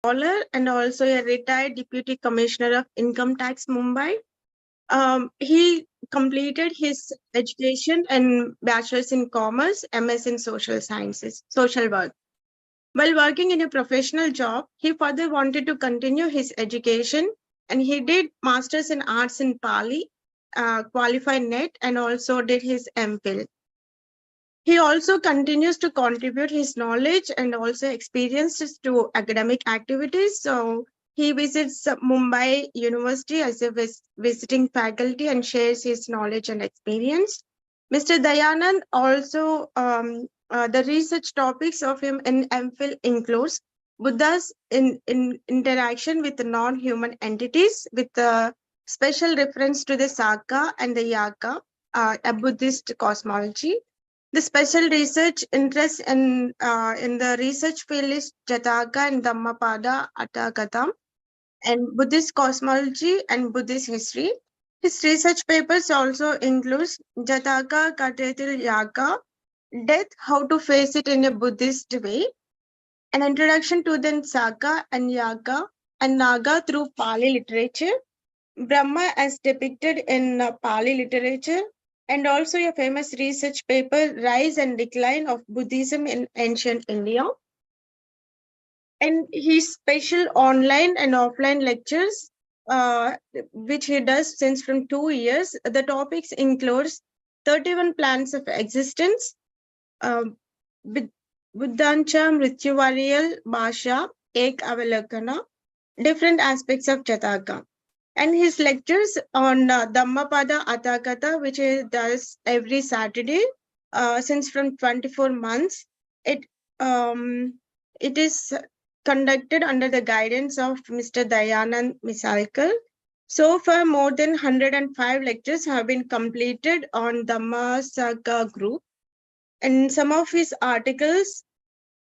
Scholar and also a retired Deputy Commissioner of Income Tax Mumbai. He completed his education and bachelor's in commerce, MS in social sciences, social work. While working in a professional job, he further wanted to continue his education and he did master's in arts in Pali, qualified NET, and also did his MPhil. He also continues to contribute his knowledge and also experiences to academic activities. So he visits Mumbai University as a visiting faculty and shares his knowledge and experience. Mr. Dayanand also, the research topics of him in MPhil includes Buddha's in interaction with non-human entities with a special reference to the Saka and the Yaka, a Buddhist cosmology. The special research interest in the research field is Jataka and Dhammapada Atthakatha and Buddhist cosmology and Buddhist history. His research papers also includes Jataka Katetil Yaka, Death, How to Face It in a Buddhist Way, an introduction to the Saka and Yaka and Naga through Pali literature, Brahma as depicted in Pali literature, and also a famous research paper, Rise and Decline of Buddhism in Ancient India. And his special online and offline lectures, which he does since from 2 years. The topics includes 31 plans of existence, Buddhancha Mrityuvariyal Bhasha, Ek Avalokana, different aspects of Jataka. And his lectures on Dhammapada Atthakatha, which he does every Saturday since from 24 months. It is conducted under the guidance of Mr. Dayanand Misalkar. So far, more than 105 lectures have been completed on Dhammasaka group. And some of his articles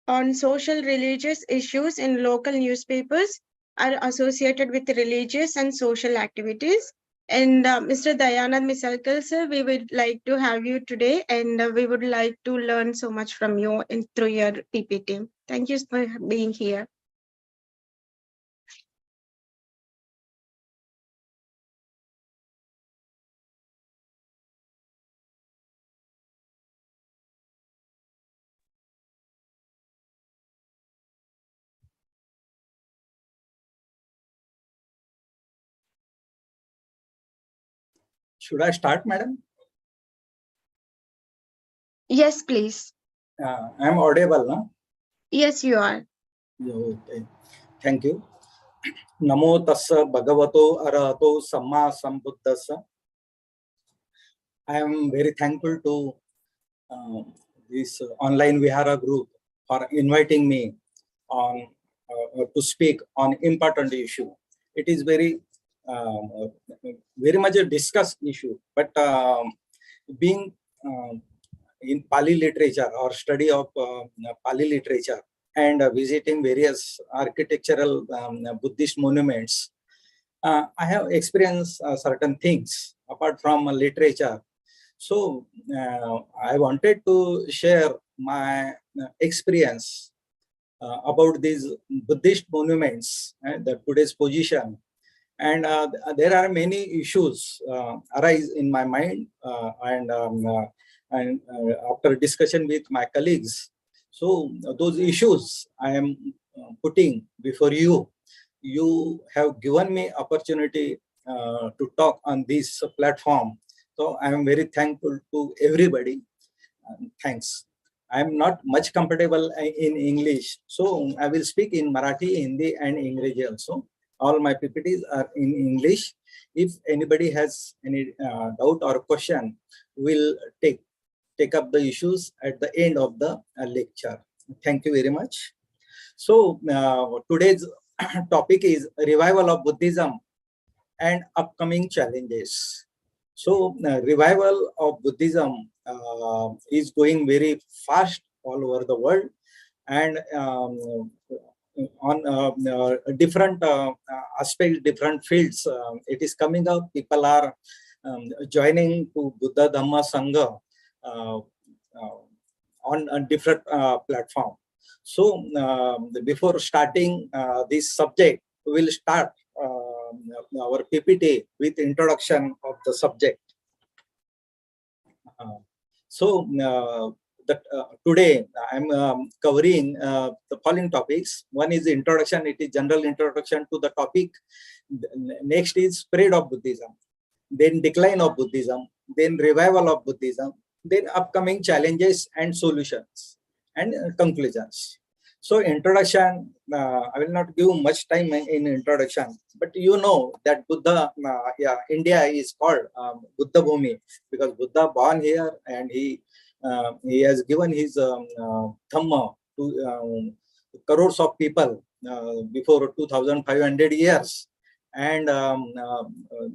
on social religious issues in local newspapers are associated with religious and social activities. And Mr. Dayanand Misalkar, sir, we would like to have you today and we would like to learn so much from you through your PPT. Thank you for being here. Should I start, madam? Yes, please. I am audible, no? Yes, you are. Okay. Thank you. Namo tassa bhagavato arahato samma sambuddhassa. I am very thankful to this online Vihara group for inviting me on to speak on important issue. It is very much a discussed issue, but being in Pali literature or study of Pali literature and visiting various architectural Buddhist monuments, I have experienced certain things apart from literature. So I wanted to share my experience about these Buddhist monuments and the today's position. And there are many issues arise in my mind and after discussion with my colleagues. So those issues I am putting before you. You have given me opportunity to talk on this platform. So I am very thankful to everybody. Thanks. I am not much comfortable in English. So I will speak in Marathi, Hindi and English also. All my PPTs are in English. If anybody has any doubt or question, we'll take up the issues at the end of the lecture. Thank you very much. So today's topic is Revival of Buddhism and Upcoming Challenges. So revival of Buddhism is going very fast all over the world, and on different aspects, different fields, it is coming up. People are joining to Buddha Dhamma Sangha on a different platform. So before starting this subject, we will start our PPT with introduction of the subject. Today I'm covering the following topics. One is introduction. It is general introduction to the topic. Next is spread of Buddhism, then decline of Buddhism, then revival of Buddhism, then upcoming challenges and solutions, and conclusions. So introduction, I will not give much time in introduction, but you know that Buddha, India is called Buddha Bhumi because Buddha born here, and he has given his Dhamma to crores of people before 2,500 years, and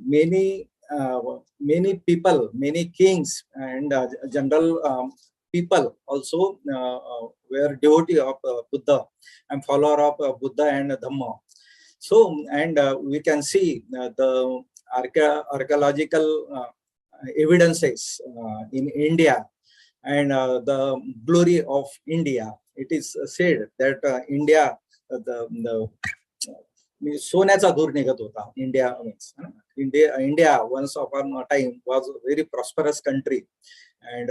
many people, many kings and general people also were devotee of Buddha and follower of Buddha and Dhamma. So, and we can see the archaeological evidences in India and the glory of India. It is said that India, the सोन्याचा धूर निघत होता. India once upon a time was a very prosperous country, and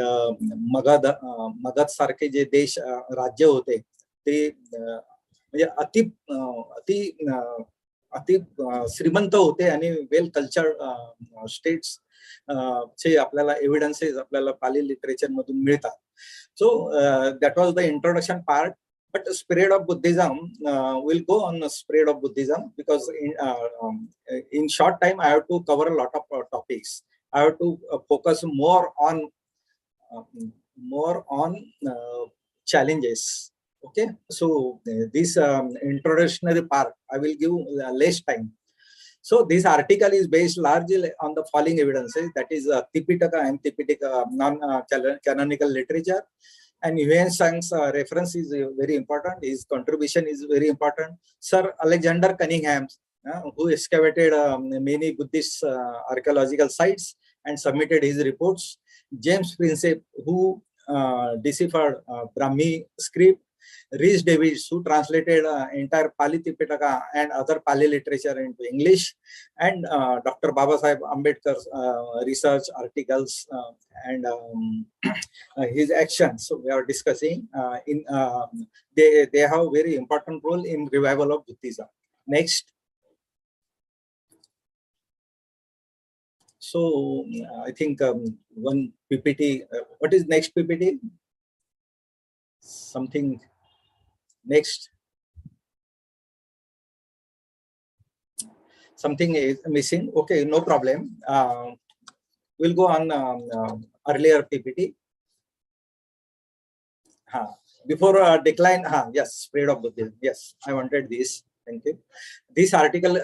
Magadh सारखे जे देश राज्य होते ते म्हणजे अति श्रीमंत होते आणि वेल कल्चर्ड स्टेट्स चे आपल्याला एव्हिडन्सेस आपल्याला पाली लिटरेचर मधून मिळतात. So that was the introduction part. But the spread of Buddhism will go on the spread of Buddhism because in short time I have to cover a lot of topics. I have to focus more on challenges. Okay, so this introductory part I will give less time. So this article is based largely on the following evidences, that is Tipitaka and Tipitaka non-canonical literature. And Yuan Sang's reference is very important. His contribution is very important. Sir Alexander Cunningham, who excavated many Buddhist archaeological sites and submitted his reports. James Prinsep, who deciphered Brahmi script. Rhys Davids, who translated entire Pali Tipitaka and other Pali literature into English, and Dr. Babasaheb Ambedkar's research articles and his actions. So we are discussing they have very important role in revival of Buddhism. Next. So I think one PPT. What is next PPT? Something. Next, something is missing. Okay, no problem. We'll go on earlier PPT. Before decline, yes, spread of Buddhism. Yes, I wanted this. Thank you. This article,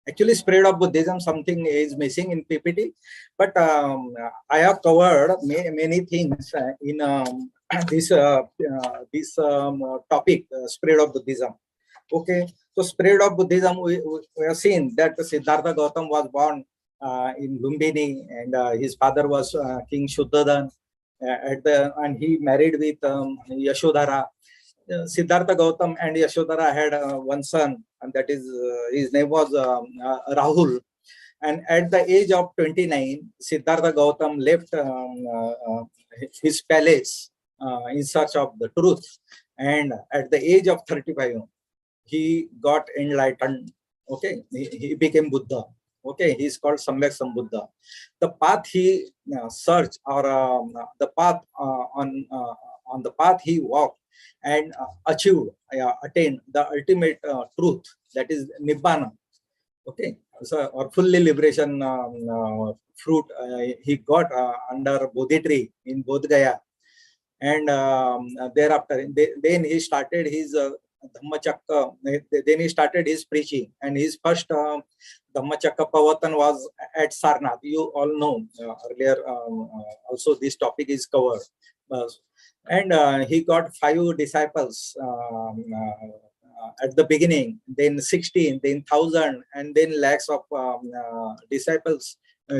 actually, spread of Buddhism, something is missing in PPT, but I have covered many things in this topic, spread of Buddhism. Okay, so spread of Buddhism, we have seen that Siddhartha Gautam was born in Lumbini, and his father was King Shuddhadan, and he married with Yashodhara. Siddhartha Gautam and Yashodhara had one son, and that is his name was Rahul. And at the age of 29, Siddhartha Gautam left his palace in search of the truth, and at the age of 35, he got enlightened. Okay, he became Buddha. Okay, he is called Samyak Sambuddha. The path he searched, or the path on the path he walked and achieved, attained the ultimate truth, that is Nibbana. Okay, so or fully liberation fruit he got under Bodhi tree in Bodh Gaya, and thereafter then he started his Dhammachakka. Then he started his preaching, and his first Dhammachakka Pavatan was at Sarnath. You all know earlier also this topic is covered. And he got 5 disciples at the beginning, then 16, then 1,000, and then lakhs of disciples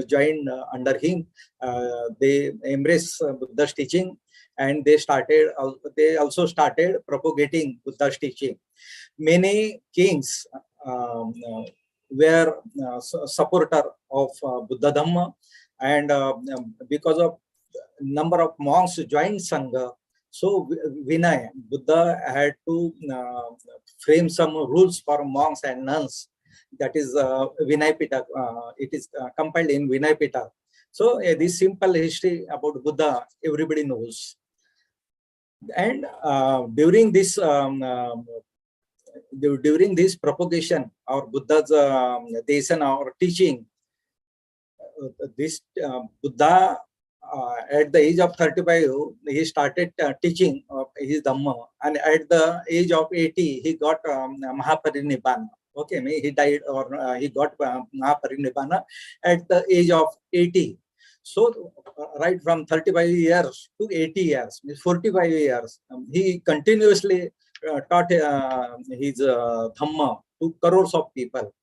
joined under him. They embrace Buddha's teaching, and they also started propagating Buddha's teaching. Many kings were supporter of Buddha Dhamma, and because of number of monks joined Sangha, so Vinay, Buddha had to frame some rules for monks and nuns. That is Vinay Pitaka. It is compiled in Vinay Pitaka. So this simple history about Buddha, everybody knows. And during this propagation or Buddha's desana or teaching, this Buddha at the age of 35, he started teaching his Dhamma, and at the age of 80, he got Mahaparinibbana. Okay, he died or he got Mahaparinibbana at the age of 80. So, right from 35 years to 80 years, 45 years, he continuously taught his Dhamma to crores of people.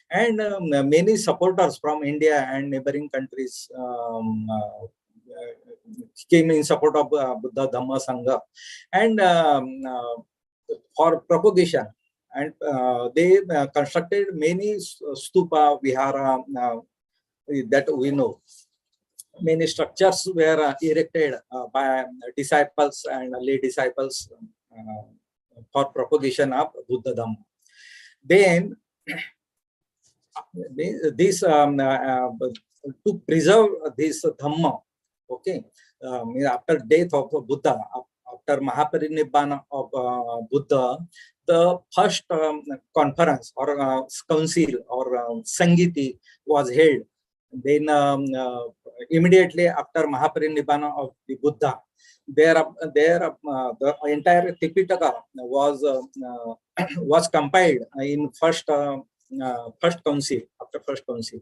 And many supporters from India and neighboring countries came in support of Buddha Dhamma Sangha, and for propagation. And they constructed many stupa, vihara that we know. Many structures were erected by disciples and lay disciples for propagation of Buddha Dhamma. Then this to preserve this Dhamma, okay, after death of Buddha, after Mahaparinibbana of Buddha, the first conference or council or Sangiti was held. Then immediately after Mahaparinibbana of the Buddha, the entire Tipitaka was compiled in first council, after first council.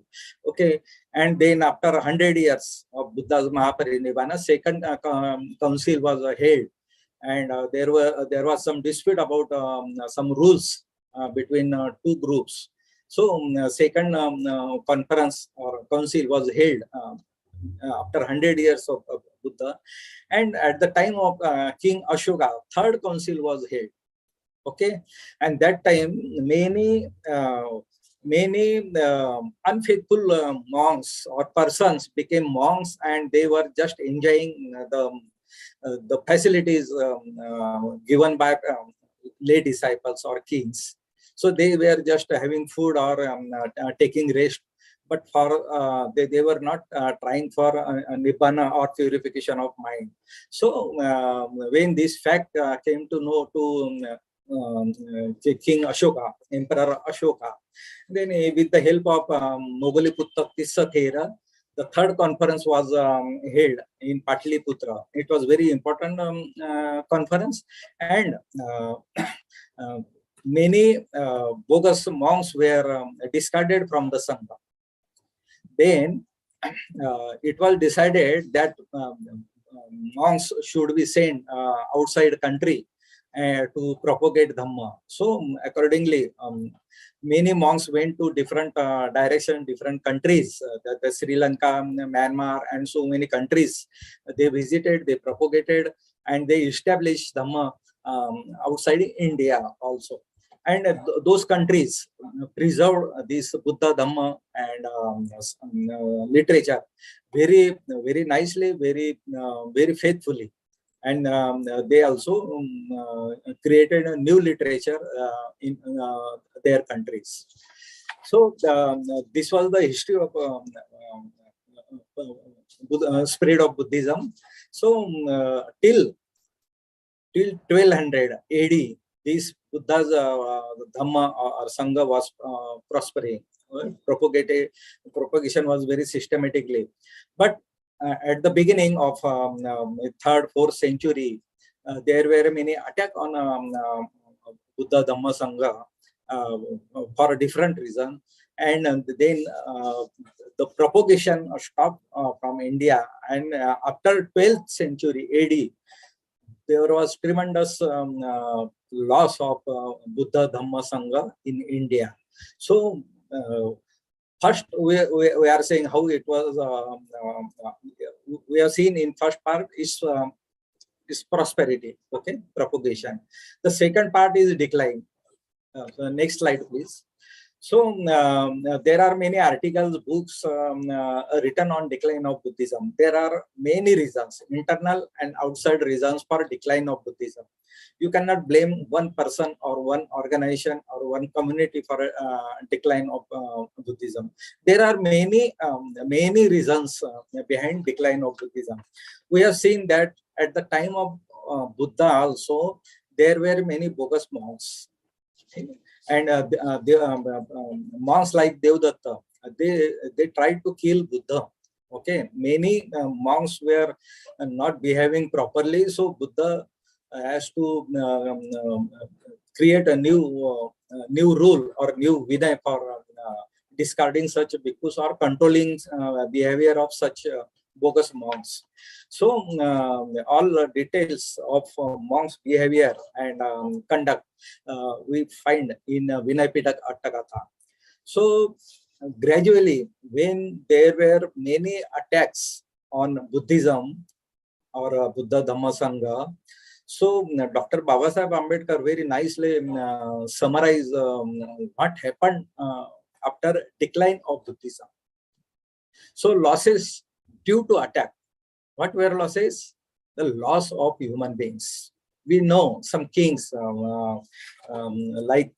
Okay, and then after 100 years of Buddha's Mahaparinibbana, second council was held, and there was some dispute about some rules between two groups. So second conference or council was held after 100 years of Buddha, and at the time of King Ashoka, third council was held. Okay, and that time many unfaithful monks or persons became monks, and they were just enjoying the facilities given by lay disciples or kings. So they were just having food or taking rest, but for they were not trying for nibbana or purification of mind. So when this fact came to know to King Ashoka, Emperor Ashoka, then with the help of Mogaliputta Tissathera, the third conference was held in Patliputra. It was very important conference, and many bogus monks were discarded from the Sangha. Then it was decided that monks should be sent outside country to propagate Dhamma. So accordingly, many monks went to different direction, different countries, the Sri Lanka, Myanmar, and so many countries. They visited, they propagated, and they established Dhamma outside India also. And those countries preserved this Buddha Dhamma and literature very, very nicely, very faithfully. And they also created a new literature in their countries. So this was the history of spread of Buddhism. So till 1200 AD, this Buddha's Dhamma or Sangha was prospering. Propagation was very systematically. But at the beginning of 3rd, 4th century, there were many attacks on Buddha Dhamma Sangha for a different reason. And then the propagation stopped from India. And after 12th century AD, there was tremendous loss of Buddha Dhamma Sangha in India. So first, we are saying how it was. We have seen in first part is is prosperity, okay, propagation. The second part is decline. So next slide, please. So there are many articles, books written on decline of Buddhism. There are many reasons, internal and outside reasons for decline of Buddhism. You cannot blame one person or one organization or one community for decline of Buddhism. There are many reasons behind decline of Buddhism. We have seen that at the time of Buddha also, there were many bogus monks. And monks like Devdatta, they tried to kill Buddha. Okay, many monks were not behaving properly, so Buddha has to create a new rule or new vinaya for discarding such bhikkhus or controlling behavior of such bogus monks. So all details of monks' behavior and conduct we find in Vinaya Pitaka Attakatha. So gradually, when there were many attacks on Buddhism or Buddha Dhamma Sangha, so Dr. Babasaheb Ambedkar very nicely summarized what happened after decline of Buddhism. So losses due to attack. What were losses? The loss of human beings. We know some kings like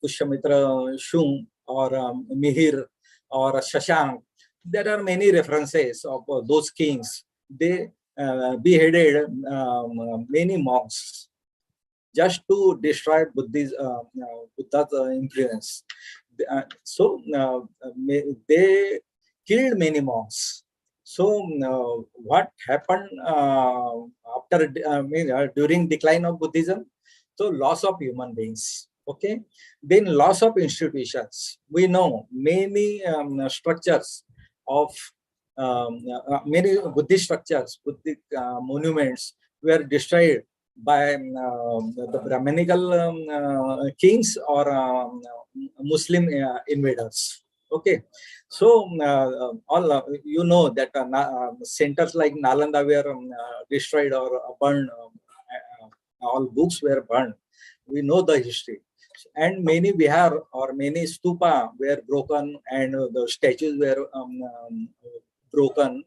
Pushyamitra Shung or Mihir or Shashank. There are many references of those kings. They beheaded many monks just to destroy Buddha's influence. So they killed many monks. So what happened after during decline of Buddhism? So loss of human beings. Okay, then loss of institutions. We know many structures of many Buddhist structures, Buddhist monuments were destroyed by the Brahminical kings or Muslim invaders. Okay, so all you know that centers like Nalanda were destroyed or burned. All books were burned. We know the history, and many vihar or many stupa were broken, and the statues were broken.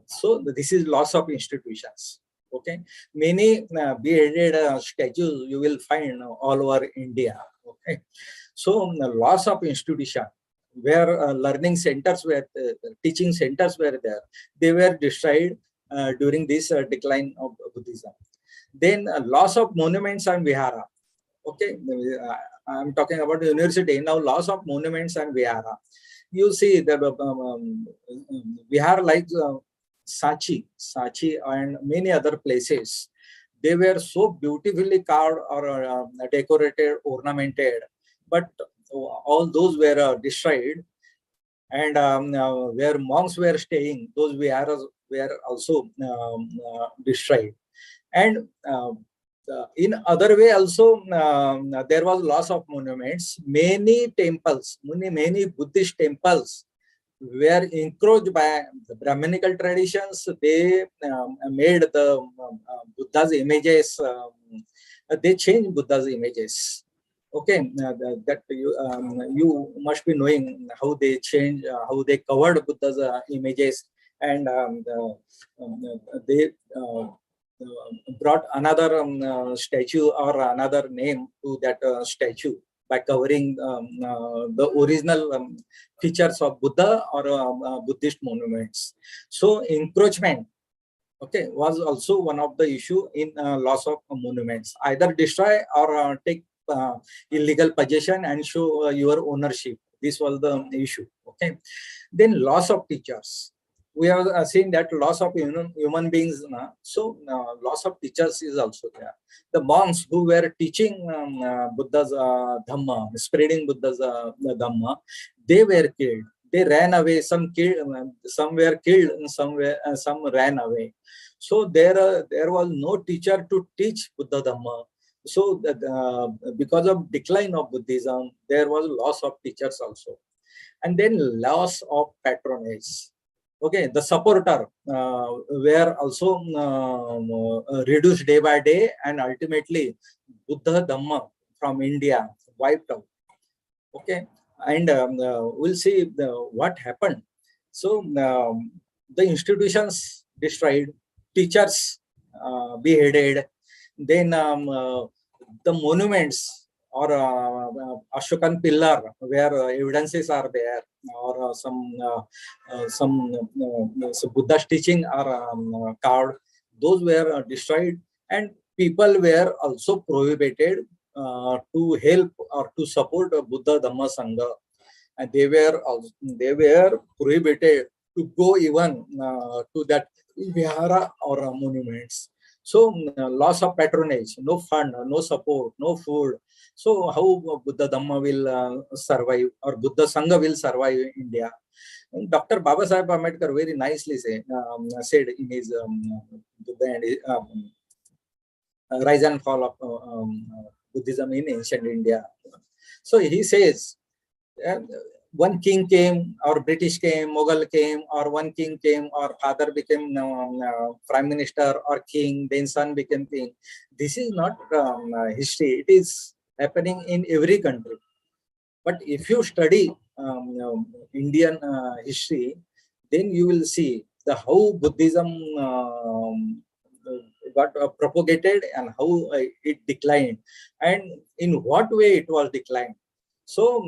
So this is loss of institutions. Okay, many beheaded statues you will find all over India. Okay, so loss of institution where learning centers were, teaching centers were there, they were destroyed during this decline of Buddhism. Then loss of monuments and vihara. Okay, I'm talking about the university now. Loss of monuments and vihara. You see the vihara like Sachi and many other places. They were so beautifully carved or decorated, ornamented, but all those were destroyed. And where monks were staying, those viharas were also destroyed. And in other way also, there was loss of monuments. Many temples, many Buddhist temples were encroached by the Brahminical traditions. They made the Buddha's images, they changed Buddha's images. Okay, that you must be knowing how they changed, how they covered Buddha's images, and they brought another statue or another name to that statue by covering the original features of Buddha or Buddhist monuments. So encroachment, okay, was also one of the issue in loss of monuments. Either destroy or take illegal possession and show your ownership. This was the issue. Okay, then loss of teachers. We have seen that loss of human beings. So loss of teachers is also there. The monks who were teaching Buddha's Dhamma, spreading Buddha's Dhamma, they were killed. They ran away. Some were killed, and some ran away. So there was no teacher to teach Buddha Dhamma. So because of decline of Buddhism, there was loss of teachers also, and then loss of patronage. Okay, the supporter were also reduced day by day, and ultimately Buddha Dhamma from India wiped out. Okay, and we'll see what happened. So the institutions destroyed, teachers beheaded, then the monuments or Ashokan pillar where evidences are there, or some Buddha's teaching are carved, those were destroyed, and people were also prohibited to help or to support Buddha Dhamma Sangha, and they were prohibited to go even to that vihara or monuments. So loss of patronage, no fund, no support, no food. So how Buddha Dhamma will survive, or Buddha Sangha will survive in India? And Dr. Baba Sahib Ambedkar very nicely said in his Buddha and Rise and Fall of Buddhism in Ancient India. So he says, one king came, or British came, Mughal came, or one king came, or father became prime minister or king, then son became king. This is not history. It is happening in every country. But if you study Indian history, then you will see the how Buddhism got propagated and how it declined, and in what way it was declined. So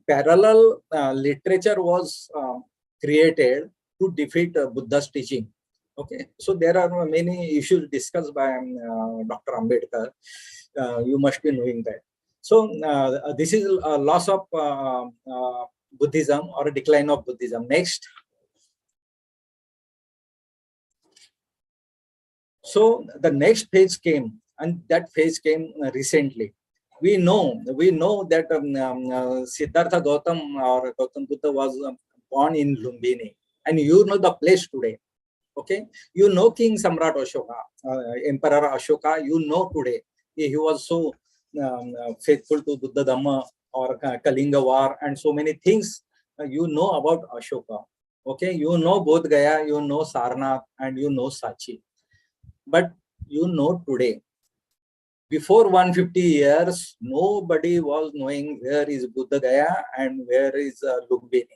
parallel literature was created to defeat Buddha's teaching. Okay, so there are many issues discussed by Dr. Ambedkar. You must be knowing that. So this is a loss of Buddhism or a decline of Buddhism. Next. So the next phase came, and that phase came recently. We know that Siddhartha Gautam or Gautam Buddha was born in Lumbini, and you know the place today. Okay, you know King Samrat Ashoka, Emperor Ashoka. You know today he was so faithful to Buddha Dhamma or Kalinga War and so many things. You know about Ashoka. Okay, you know Bodh Gaya, you know Sarnath, and you know Sachi. But you know today, before 150 years, nobody was knowing where is Buddha Gaya and where is Lumbini.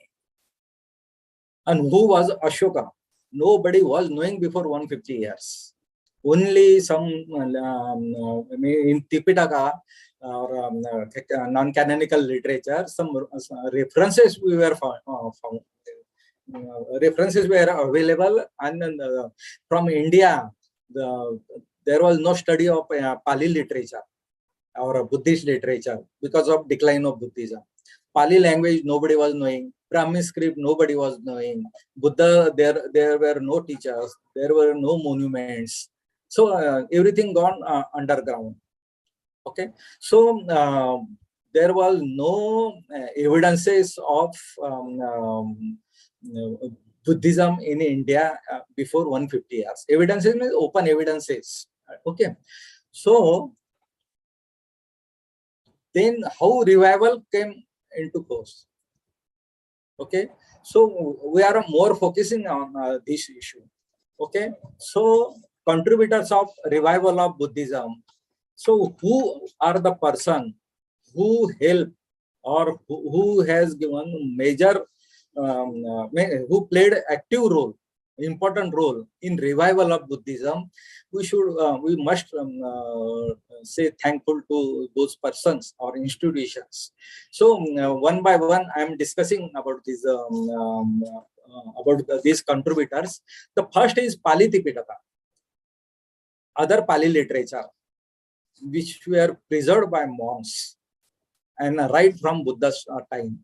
And who was Ashoka? Nobody was knowing before 150 years. Only some in Tipitaka or non-canonical literature, some references we were found. References were available, and from India, there was no study of Pali literature or Buddhist literature because of decline of Buddhism. Pali language nobody was knowing. Brahmi script nobody was knowing. Buddha, there were no teachers. There were no monuments. So everything gone underground. Okay. So there was no evidences of Buddhism in India before 150 years. Evidences means open evidences. Okay. So then how revival came into course? Okay. So we are more focusing on this issue. Okay. So contributors of revival of Buddhism. So who are the person who help or who has given major who played active role, important role in revival of Buddhism? We must say thankful to those persons or institutions. So one by one, I am discussing about these these contributors. The first is Pali Tipitaka, other Pali literature, which were preserved by monks and right from Buddha's time.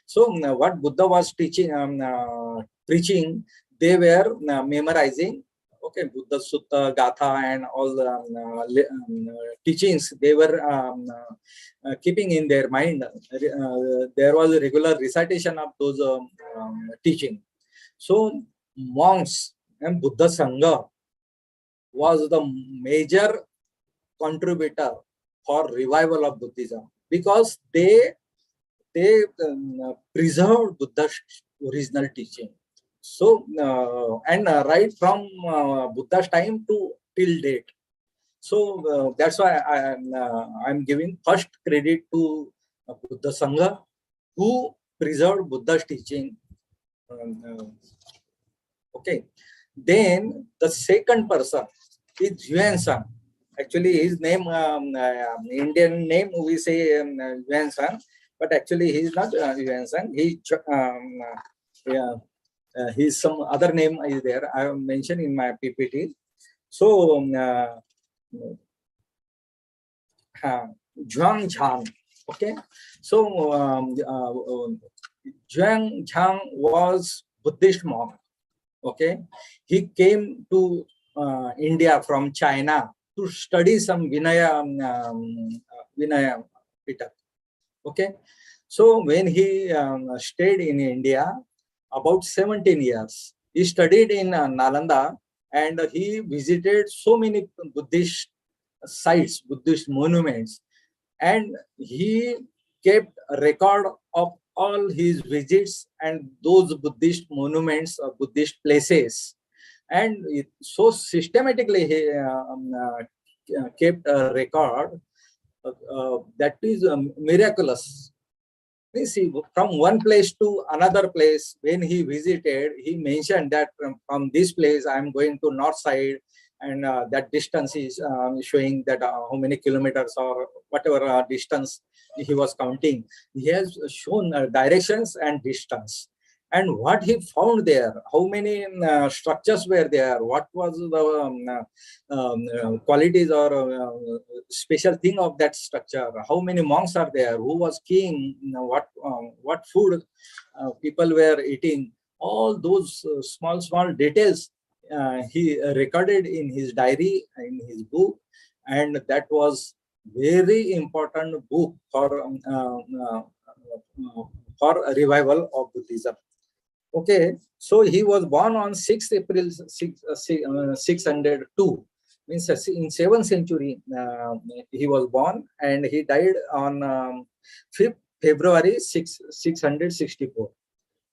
So what Buddha was teaching, preaching, they were memorizing. Okay, Buddha Sutta, Gatha, and all the teachings they were keeping in their mind. There was a regular recitation of those teaching. So monks and Buddha Sangha was the major contributor for revival of Buddhism, because they preserved Buddha's original teaching. So and right from Buddha's time to till date. So that's why I'm giving first credit to Buddha Sangha, who preserved Buddha's teaching. Okay. Then the second person is Yuan Sang. Actually, his name, Indian name, we say Yuan Sang, but actually he is not Yuan Sang. Yeah, his some other name is there. I have mentioned in my PPT. So Zhuang Zhang. Okay. So Zhuang Zhang was Buddhist monk. Okay, he came to India from China to study some Vinaya Pitak. Okay, so when he stayed in India about 17 years, he studied in Nalanda, and he visited so many Buddhist sites, Buddhist monuments, and he kept a record of all his visits and those Buddhist monuments or Buddhist places. And so systematically he kept a record that is miraculous. You see, from one place to another place, when he visited, he mentioned that from this place I am going to north side, and that distance is showing that how many kilometers or whatever distance he was counting. He has shown directions and distance, and what he found there, how many structures were there, what was the qualities or special thing of that structure, how many monks are there, who was king, what food people were eating, all those small details he recorded in his diary, in his book, and that was very important book for a revival of Buddhism. Okay, so he was born on 6th April 602, means in 7th century he was born, and he died on 5th February 664.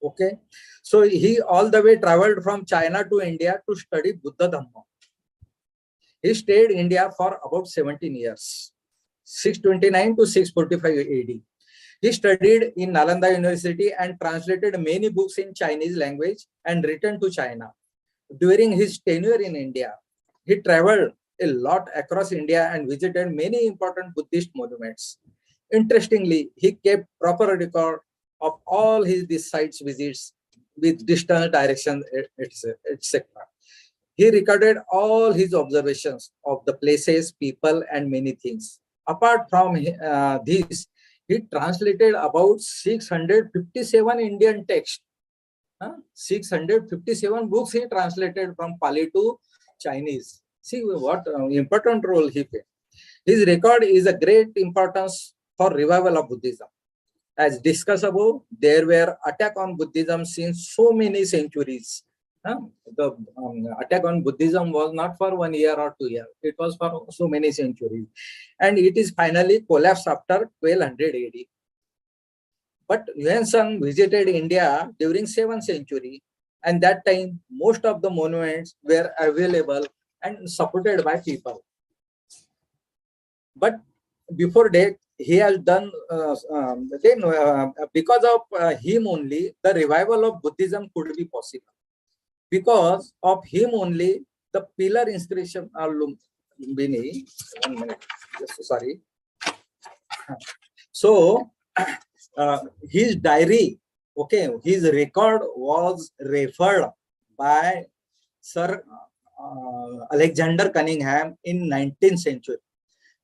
Okay, so he all the way traveled from China to India to study Buddha Dhamma. He stayed in India for about 17 years, 629 to 645 AD. He studied in Nalanda University and translated many books in Chinese language and returned to China. During his tenure in India, he traveled a lot across India and visited many important Buddhist monuments. Interestingly, he kept proper record of all his sites visits with distance, direction, etc. He recorded all his observations of the places, people, and many things. Apart from this, he translated about 657 Indian texts. 657 books he translated from Pali to Chinese. See what important role he played. His record is a great importance for revival of Buddhism. As discussed above, there were attacks on Buddhism since so many centuries. The attack on Buddhism was not for 1 year or 2 years. It was for so many centuries. And it is finally collapsed after 1200 AD. But Yuan Sang visited India during 7th century, and that time most of the monuments were available and supported by people. But before that, he has done, because of him only, the revival of Buddhism could be possible. Because of him only, the pillar inscription are Lumbini. 1 minute, sorry. So his diary, okay, his record was referred by Sir Alexander Cunningham in 19th century.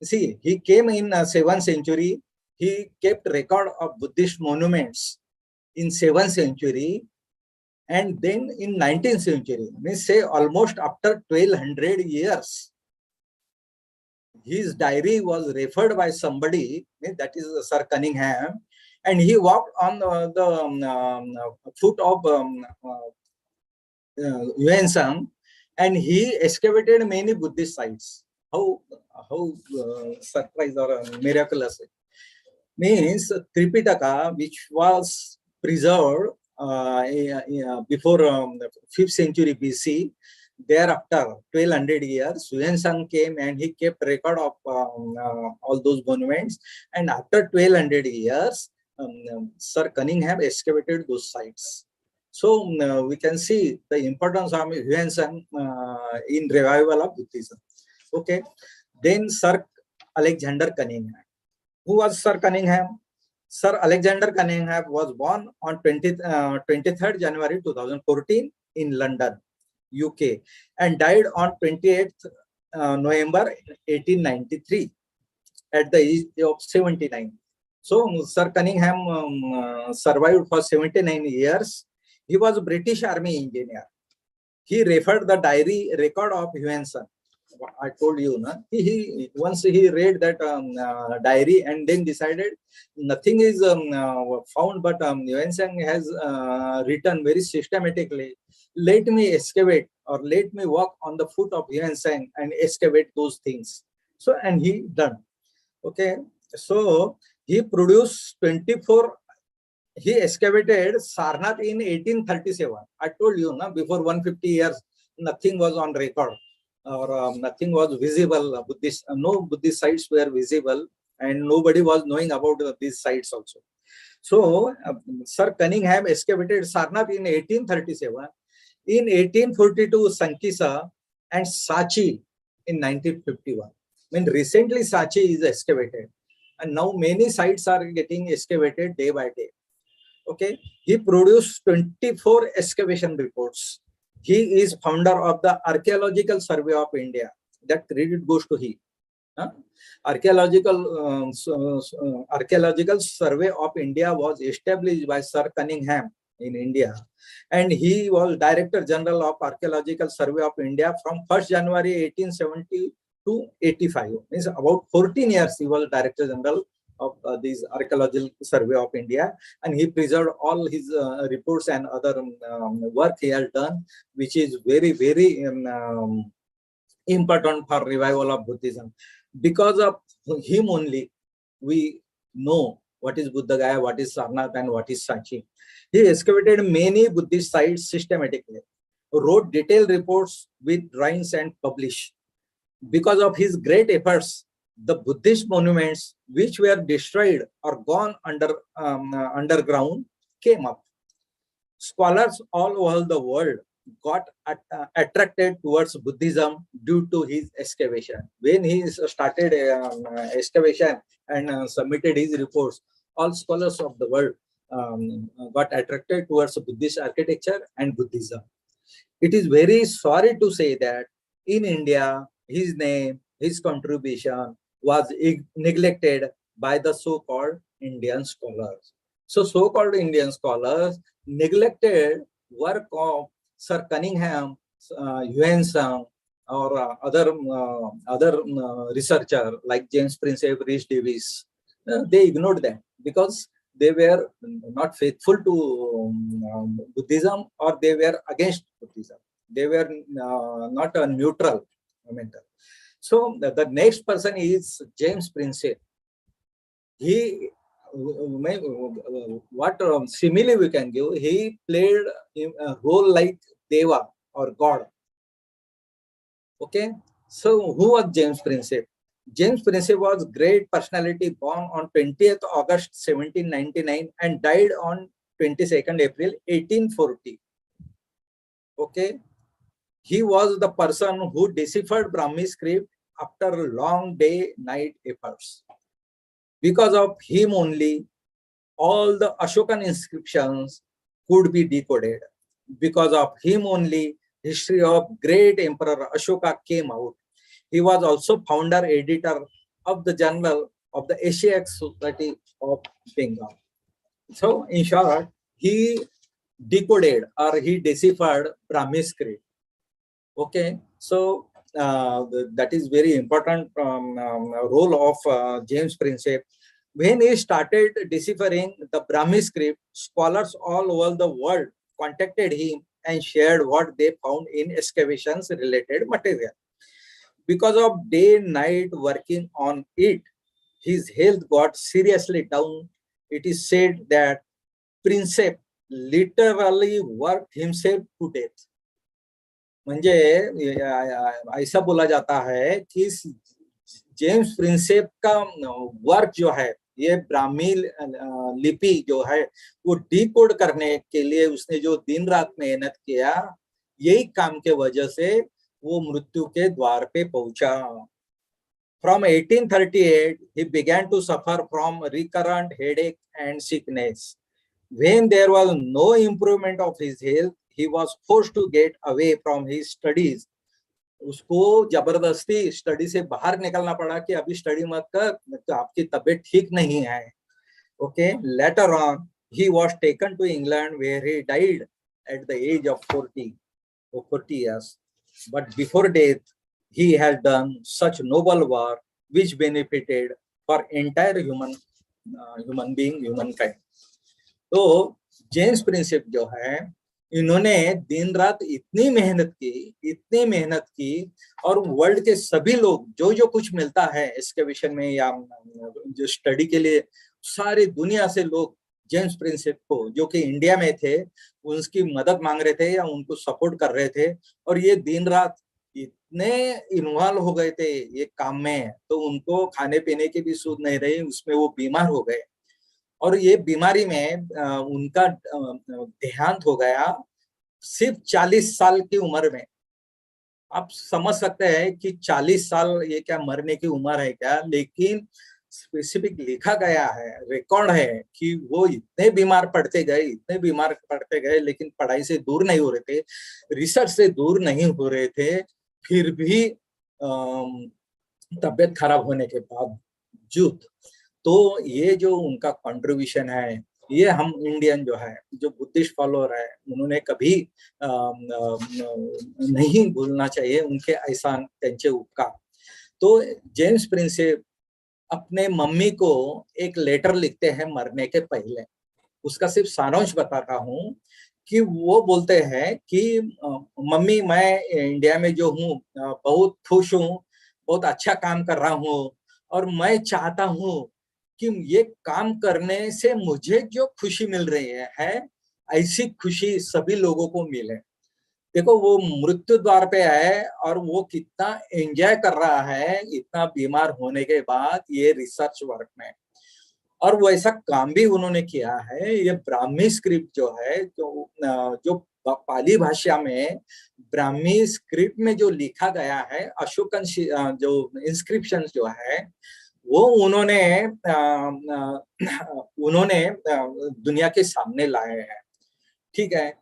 See, he came in 7th century. He kept record of Buddhist monuments in 7th century. And then in 19th century, means say almost after 1200 years, his diary was referred by somebody, that is Sir Cunningham, and he walked on the foot of Yuan Sang, and he excavated many Buddhist sites. How surprised or miraculous. Means Tripitaka, which was preserved before 5th century BC. Thereafter, 1200 years, Yuan came and he kept record of all those monuments. And after 1200 years, Sir Cunningham excavated those sites. So we can see the importance of Yuan in revival of Buddhism. Okay. Then Sir Alexander Cunningham. Who was Sir Cunningham? Sir Alexander Cunningham was born on 23rd January 2014 in London, UK, and died on 28th November 1893 at the age of 79. So Sir Cunningham survived for 79 years. He was a British Army engineer. He referred the diary record of Yuan. I told you, na? Once he read that diary and then decided nothing is found, but Yuan has written very systematically. Let me excavate, or let me walk on the foot of Yuan and excavate those things. So, and he done. Okay, so he produced 24. He excavated Sarnath in 1837. I told you, na, before 150 years, nothing was on record, or nothing was visible. Buddhist, no Buddhist sites were visible, and nobody was knowing about these sites also. So Sir Cunningham excavated Sarnath in 1837. In 1842, Sankisa and Sachi in 1951. I mean, recently Sachi is excavated, and now many sites are getting excavated day by day. Okay, he produced 24 excavation reports. He is founder of the Archaeological Survey of India. That credit goes to him. Archaeological Survey of India was established by Sir Cunningham in India, and he was Director General of Archaeological Survey of India from 1st January 1870 to 85. Means about 14 years he was Director General of this Archaeological Survey of India, and he preserved all his reports and other work he has done, which is very, very important for revival of Buddhism. Because of him only, we know what is Buddha Gaya, what is Sarnath, and what is Sachi. He excavated many Buddhist sites systematically, wrote detailed reports with drawings, and published. Because of his great efforts, the Buddhist monuments which were destroyed or gone underground came up. Scholars all over the world got attracted towards Buddhism due to his excavation. When he started excavation and submitted his reports, all scholars of the world got attracted towards Buddhist architecture and Buddhism. It is very sorry to say that in India, his name, his contribution was neglected by the so-called Indian scholars. So so-called Indian scholars neglected work of Sir Cunningham, Yuan Sang, or other researcher like James Prinsep, Rhys Davies. They ignored them because they were not faithful to Buddhism, or they were against Buddhism. They were not a neutral mentor. So the next person is James Prinsep. He, what simile we can give, he played a role like Deva or God. Okay, so who was James Prinsep? James Prinsep was great personality, born on 20th August 1799 and died on 22nd April 1840. Okay, he was the person who deciphered Brahmi script after long day-night efforts. Because of him only, all the Ashokan inscriptions could be decoded. Because of him only, history of great Emperor Ashoka came out. He was also founder editor of the Journal of the Asiatic Society of Bengal. So in short, he decoded or he deciphered Brahmi script. Okay, so that is very important role of James Prinsep. When he started deciphering the Brahmi script, scholars all over the world contacted him and shared what they found in excavations related material. Because of day and night working on it, his health got seriously down. It is said that Prinsep literally worked himself to death. म्हणजे ऐसा बोला जाता है कि James Prinsep का work जो है, ये ब्राह्मी लिपि जो है वो डिकोड करने के लिए उसने जो दिन रात मेहनत किया, यही काम के वजह से वो मृत्यु के द्वार पे पहुंचा. From 1838, he began to suffer from recurrent headache and sickness. When there was no improvement of his health, he was forced to get away from his studies. उसको जबरदस्ती स्टडी से बाहर निकलना पड़ा कि अभी स्टडी मत कर, तो आपकी तबीयत ठीक नहीं है. Okay, later on he was taken to England where he died at the age of 40 years. But before death, he has done such noble work which benefited for entire human being, humankind. तो James Prinsep जो है, इन्होंने दिन रात इतनी मेहनत की और वर्ल्ड के सभी लोग जो जो कुछ मिलता है एक्सकैवेशन में या जो स्टडी के लिए, सारी दुनिया से लोग जेम्स प्रिंसेप को, जो कि इंडिया में थे, उसकी मदद मांग रहे थे या उनको सपोर्ट कर रहे थे. और ये दिन रात इतने इन्वॉल्व हो गए थे ये काम में, तो उनको खाने पीने की भी सूझ नहीं रही, उसमें वो बीमार हो गए. और ये बीमारी में उनका देहांत हो गया सिर्फ 40 साल की उम्र में. आप समझ सकते हैं कि 40 साल ये क्या मरने की उम्र है क्या, लेकिन स्पेसिफिक लिखा गया है, रिकॉर्ड है कि वो इतने बीमार पड़ते गए, लेकिन पढ़ाई से दूर नहीं हो रहे थे, रिसर्च से दूर नहीं हो रहे थे, फिर भी तबियत खराब होने के बावजूद. तो ये जो उनका कंट्रीब्यूशन है, ये हम इंडियन जो है, जो बुद्धिस्ट फॉलोअर है, उन्होंने कभी नहीं भूलना चाहिए उनके एहसान, त्यांचे उपकार. तो जेम्स प्रिंसेप अपने मम्मी को एक लेटर लिखते हैं मरने के पहले. उसका सिर्फ सारांश बताता हूँ कि वो बोलते हैं कि मम्मी, मैं इंडिया में जो हूँ बहुत खुश हूँ, बहुत अच्छा काम कर रहा हूँ, और मैं चाहता हूँ कि ये काम करने से मुझे जो खुशी मिल रही है ऐसी खुशी सभी लोगों को मिले. देखो, वो मृत्यु द्वार पे है और वो कितना एंजॉय कर रहा है इतना बीमार होने के बाद ये रिसर्च वर्क में. और वो ऐसा काम भी उन्होंने किया है. ये ब्राह्मी स्क्रिप्ट जो है, जो पाली भाषा में ब्राह्मी स्क्रिप्ट में जो लिखा गया है, अशोकन जो इंस्क्रिप्शन जो है, वो उन्होंने दुनिया के सामने लाए हैं. ठीक है.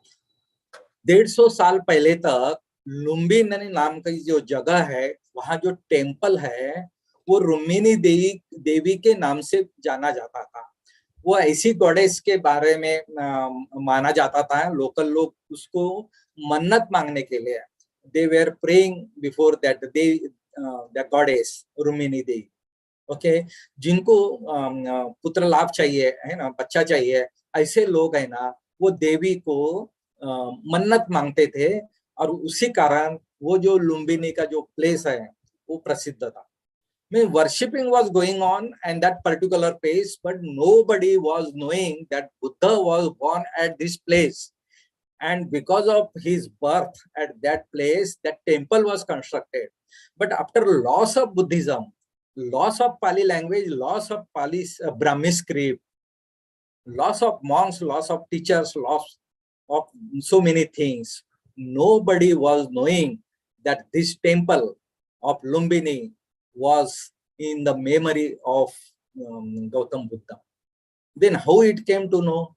150 साल पहले तक लुम्बिनी नाम की जो जगह है, वहां जो टेम्पल है वो रुक्मिणी देवी के नाम से जाना जाता था. वो ऐसी गॉडेस के बारे में माना जाता था. लोकल लोग उसको मन्नत मांगने के लिए they were praying before that the goddess Rukmini Devi. Okay, जिनको पुत्र लाभ चाहिए है ना, बच्चा चाहिए, ऐसे लोग है ना, वो देवी को मन्नत मांगते थे. और उसी कारण वो जो लुम्बिनी का जो प्लेस है वो प्रसिद्ध था. mean, worshipping was going on in that particular place, but nobody was knowing that Buddha was born at this place. And because of his birth at that place, that temple was constructed. But after loss of Buddhism, loss of Pali language, loss of Pali Brahmi script, loss of monks, loss of teachers, loss of so many things, nobody was knowing that this temple of Lumbini was in the memory of Gautam Buddha. Then how it came to know?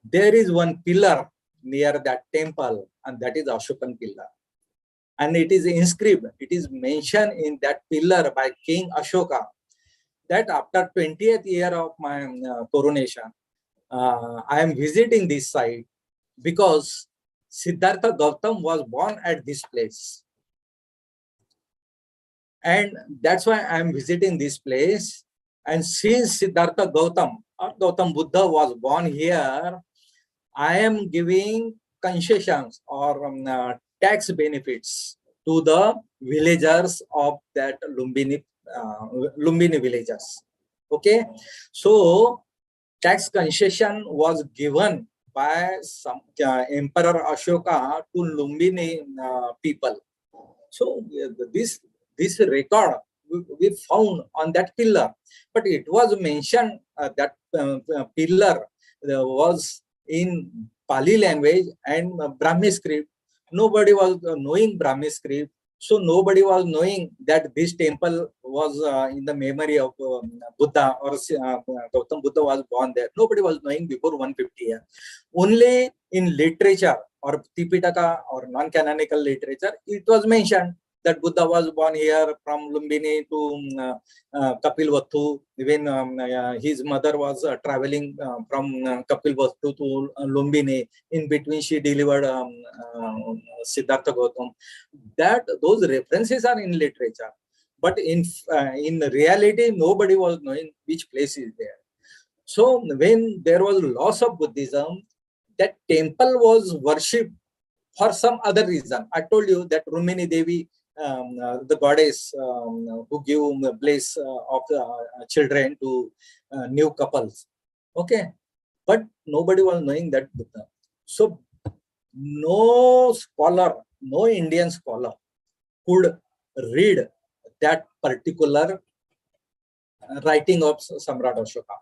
There is one pillar near that temple, and that is Ashokan pillar. And it is inscribed, it is mentioned in that pillar by King Ashoka that after 20th year of my coronation, I am visiting this site because Siddhartha Gautam was born at this place. And that's why I am visiting this place. And since Siddhartha Gautam or Gautam Buddha was born here, I am giving concessions or tax benefits to the villagers of that Lumbini villagers. Okay, so tax concession was given by some Emperor Ashoka to Lumbini people. So this record we found on that pillar, but it was mentioned that pillar was in Pali language and Brahmi script. Nobody was knowing Brahmi script, so nobody was knowing that this temple was in the memory of Buddha, or Gautam Buddha was born there. Nobody was knowing before 150 years. Only in literature or Tipitaka or non-canonical literature, it was mentioned that Buddha was born here from Lumbini to Kapilvatthu. Even his mother was traveling from Kapilvatthu to Lumbini. In between, she delivered Siddhartha Gautam. Those references are in literature, but in reality, nobody was knowing which place is there. So when there was loss of Buddhism, that temple was worshipped for some other reason. I told you that Rumini Devi, the goddess who give bliss of children to new couples. Okay, but nobody was knowing that Buddha. So no scholar, no Indian scholar could read that particular writing of Samrat Ashoka.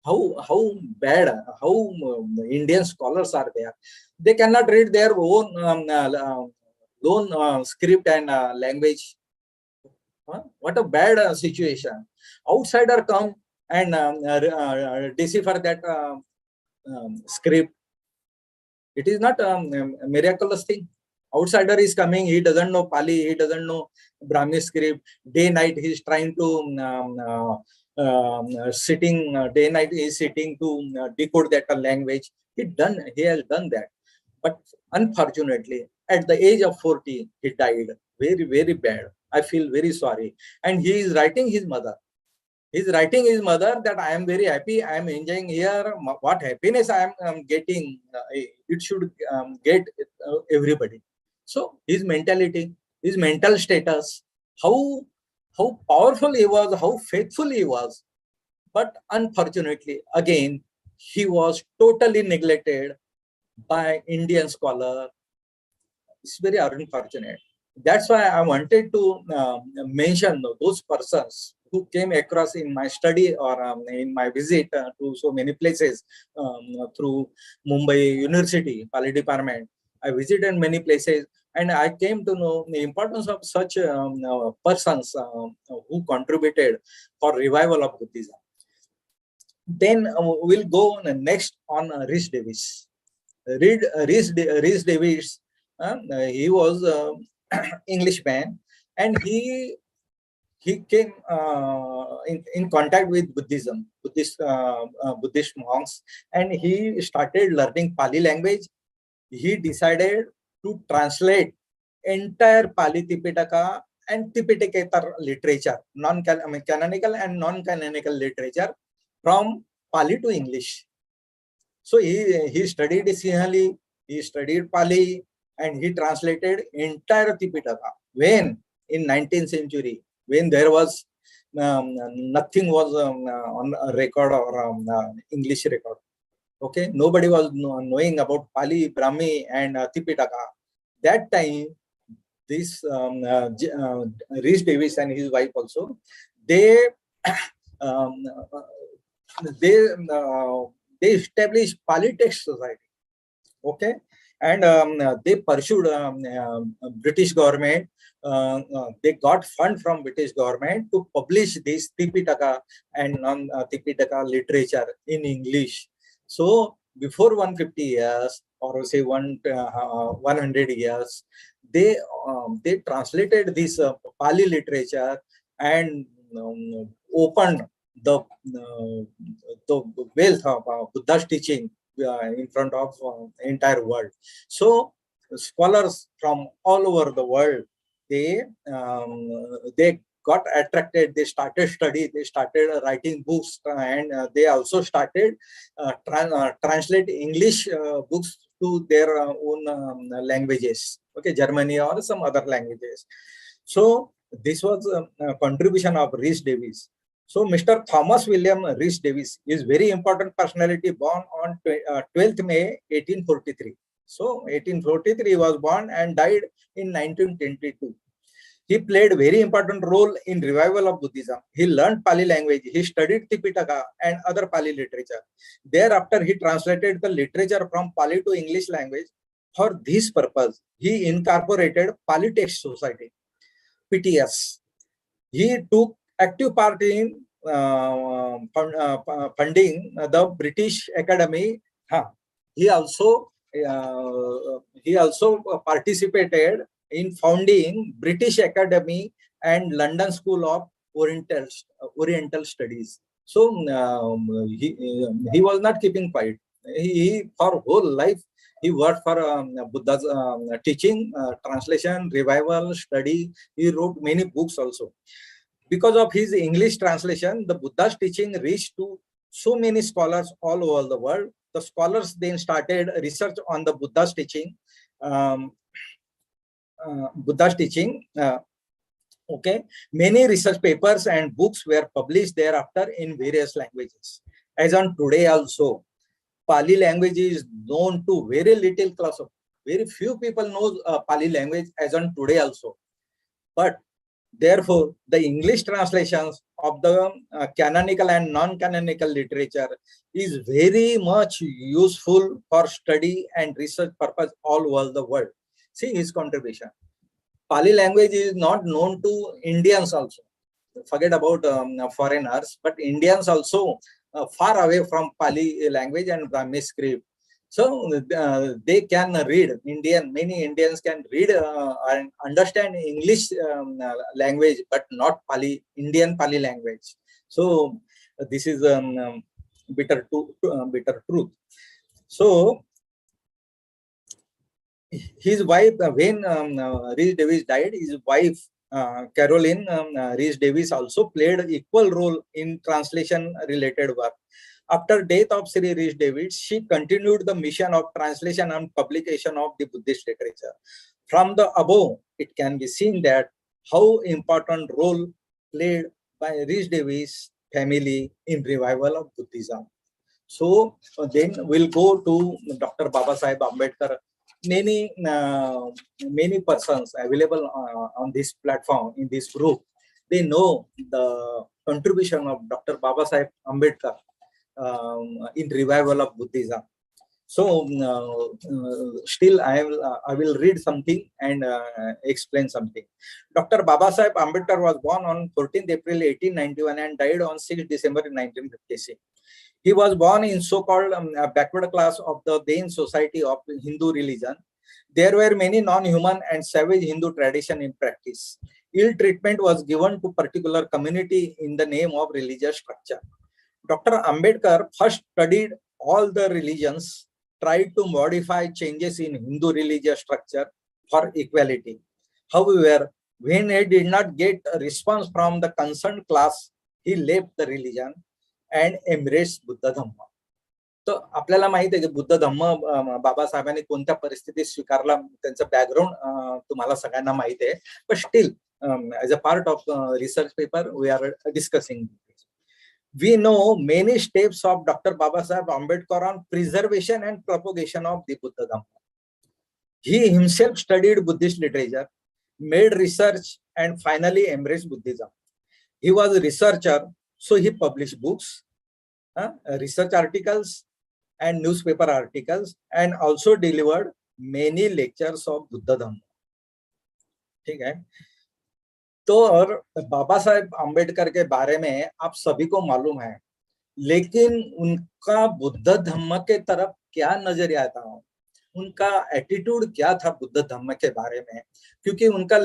How bad, how Indian scholars are there. They cannot read their own script and language. What a bad situation. Outsider come and decipher that script. It is not a miraculous thing. Outsider is coming, he doesn't know Pali, he doesn't know Brahmi script. Day night he is trying to day night he is sitting to decode that language. He has done that. But unfortunately, at the age of 40, he died. Very, very bad. I feel very sorry. And he is writing his mother. He's writing his mother that I am very happy, I am enjoying here. What happiness I am getting, it should get everybody. So his mentality, his mental status, how powerful he was, how faithful he was. But unfortunately, again, he was totally neglected by Indian scholar. It's very unfortunate. That's why I wanted to mention those persons who came across in my study or in my visit to so many places through Mumbai University, Pali department. I visited many places and I came to know the importance of such persons who contributed for revival of Buddhism. Then we'll go on next on Rhys Davis. Rhys Davis, he was Englishman, and he came in contact with Buddhist monks, and he started learning Pali language. He decided to translate entire Pali Tipitaka and Tipitakatar literature, canonical and non-canonical literature, from Pali to English. So he studied Sinhali, he studied Pali, and he translated entire Tipitaka. When in 19th century, when there was nothing was on a record or English record. Okay, nobody was knowing about Pali, Brahmi, and Tipitaka. That time, this Rhys Davis and his wife also, they established Pali Text Society. Okay, and they pursued British government. They got fund from British government to publish this Tipitaka and non-Tipitaka literature in English. So before 150 years, or say 100 years, they translated this Pali literature and opened the wealth of Buddha's teaching in front of entire world. So scholars from all over the world, they got attracted, they started study, they started writing books, and they also started translate English books to their own languages, okay, Germany or some other languages. So this was a contribution of Rhys Davis. So Mr. Thomas William Rhys Davis is very important personality, born on 12th May 1843. So 1843 he was born and died in 1922. He played very important role in revival of Buddhism. He learned Pali language. He studied Tipitaka and other Pali literature. Thereafter, he translated the literature from Pali to English language. For this purpose, he incorporated Pali Text Society, PTS. He took active part in funding the British Academy. He also participated in founding British Academy and London School of Oriental Studies. So he was not keeping quiet. He for whole life he worked for Buddha's teaching, translation, revival, study. He wrote many books also. Because of his English translation, the Buddha's teaching reached to so many scholars all over the world. The scholars then started research on the Buddha's teaching. Okay, many research papers and books were published thereafter in various languages. As on today also, Pali language is known to very little class of, very few people know Pali language as on today also. But therefore, the English translations of the canonical and non-canonical literature is very much useful for study and research purpose all over the world. See his contribution. Pali language is not known to Indians also. Forget about foreigners, but Indians also far away from Pali language and Brahmi script. So they can read many Indians can read and understand English language, but not Pali, Indian Pali language. So this is bitter truth. So his wife, when Rhys Davis died, his wife Caroline Rhys Davis also played equal role in translation related work. After death of Sri Rhys Davis, she continued the mission of translation and publication of the Buddhist literature. From the above, it can be seen that how important role played by Rhys Davis family in revival of Buddhism. So then we'll go to Dr. Babasaheb Ambedkar. Many persons available on this platform, in this group, they know the contribution of Dr. Babasaheb Ambedkar in revival of Buddhism. So still I will read something and explain something. Dr. Babasaheb Ambedkar was born on 14th April 1891 and died on 6th December 1956. He was born in so-called backward class of the then society of Hindu religion. There were many non-human and savage Hindu tradition in practice. Ill treatment was given to particular community in the name of religious structure. Dr. Ambedkar first studied all the religions, tried to modify changes in Hindu religious structure for equality. However, when he did not get a response from the concerned class, he left the religion and embraced Buddha Dhamma. तर आपल्याला माहित आहे की बुद्ध धम्म बाबासाहेबांनी कोणत्या परिस्थितीत स्वीकारला, त्यांचं बॅकग्राऊंड तुम्हाला सगळ्यांना माहित आहे. पण steel as a part of research paper we are discussing. We know many steps of Dr. Babasaheb Ambedkar on preservation and propagation of the Buddha Dhamma. He himself studied Buddhist literature, made research and finally embraced Buddhism. He was a researcher, so he published books, research articles and newspaper articles, and also delivered many lectures of Buddha Dhamma. ठीक है. तो और बाबा साहेब आम्बेडकर के बारे में आप सभी को मालूम है, लेकिन उनका बुद्ध धम्म के तरफ क्या नजरिया था, उनका एटीट्यूड क्या था बुद्ध धम्म के बारे में, क्योंकि उनका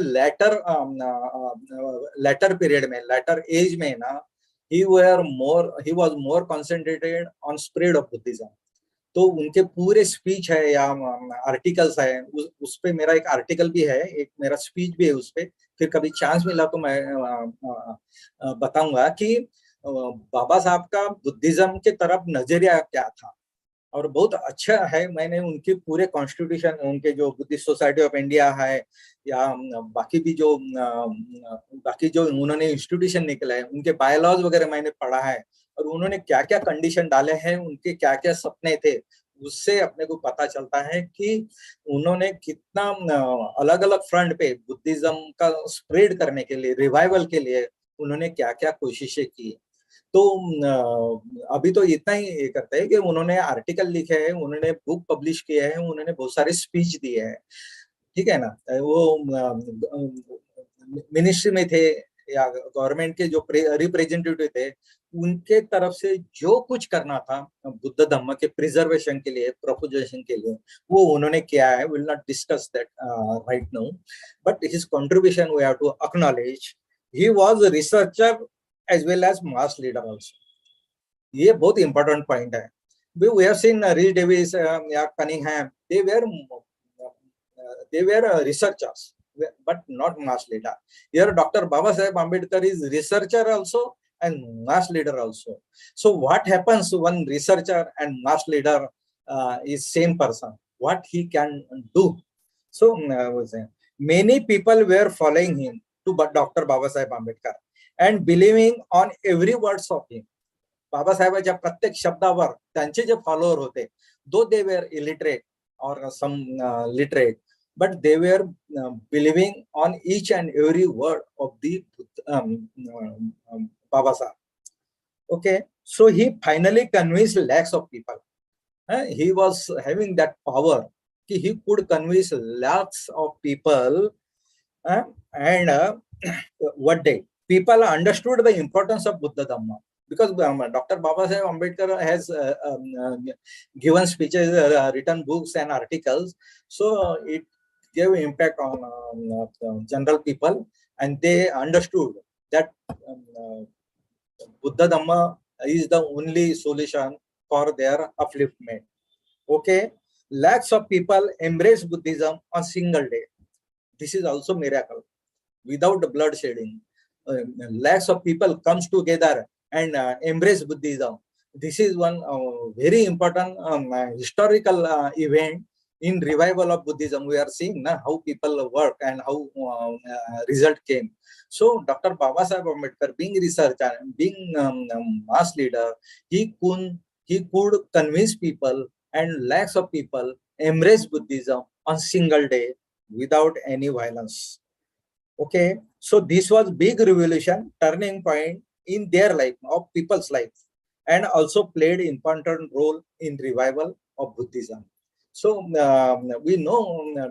लेटर पीरियड में, लेटर एज में ना, he was more concentrated on spread of Buddhism. तो उनके पूरे स्पीच है या आर्टिकल्स है, उस पे मेरा एक आर्टिकल भी है, एक मेरा स्पीच भी है उस पे, फिर कभी चांस मिला तो मैं बताऊंगा कि बाबा साहब का बुद्धिज्म के तरफ नजरिया क्या था और बहुत अच्छा है। मैंने उनके पूरे कॉन्स्टिट्यूशन, उनके जो बुद्धिस्ट सोसाइटी ऑफ इंडिया है या बाकी जो उन्होंने इंस्टीट्यूशन निकला है, उनके बायलॉज वगैरह मैंने पढ़ा है, और उन्होंने क्या क्या कंडीशन डाले हैं, उनके क्या क्या सपने थे, उससे अपने को पता चलता है कि उन्होंने कितना अलग अलग फ्रंट पे बुद्धिज्म का स्प्रेड करने के लिए, रिवाइवल के लिए उन्होंने क्या क्या कोशिशें की। तो अभी तो इतना ही ये करता है कि उन्होंने आर्टिकल लिखे हैं, उन्होंने बुक पब्लिश किए हैं, उन्होंने बहुत सारे स्पीच दिए हैं, ठीक है ना। वो मिनिस्ट्री में थे या गवर्नमेंट के जो रिप्रेजेंटेटिव थे, उनके तरफ से जो कुछ करना था बुद्ध धम्म के प्रिजर्वेशन के लिए, प्रोपोगेशन के लिए, वो उन्होंने किया है। Will not discuss that right now, but his contribution we have to acknowledge. He was a researcher as well as mass leader also. ये बहुत इंपॉर्टेंट पॉइंट है। We have seen Rhys Davies, Cunningham. They were researchers, but not mass leader. Here, Dr. Babasaheb Ambedkar is researcher also and mass leader also. So, what happens when researcher and mass leader is same person? What he can do? So, many people were following him to Dr. Babasaheb Ambedkar and believing on every words of him. बाबासाहेबांच्या प्रत्येक शब्दावर त्यांचे जे follower होते, दो दे were illiterate or some literate, but they were believing on each and every word of the Babasaheb. Okay, so he finally convinced lakhs of people. He was having that power कि he could convince lakhs of people, and what day people understood the importance of Buddha Dhamma. Because Dr. Babasaheb Ambedkar has given speeches, written books and articles, so it gave impact on general people, and they understood that Buddha Dhamma is the only solution for their upliftment. Okay, lakhs of people embrace Buddhism on single day. This is also miracle, without blood shedding. Lakhs of people comes together and embrace Buddhism. This is one very important historical event in revival of Buddhism. We are seeing how people work and how result came. So Dr. Babasaheb Ambedkar, being researcher, being mass leader, he could convince people, and lakhs of people embrace Buddhism on single day without any violence. Okay, so this was big revolution, turning point in their life, of people's life, and also played important role in revival of Buddhism. So we know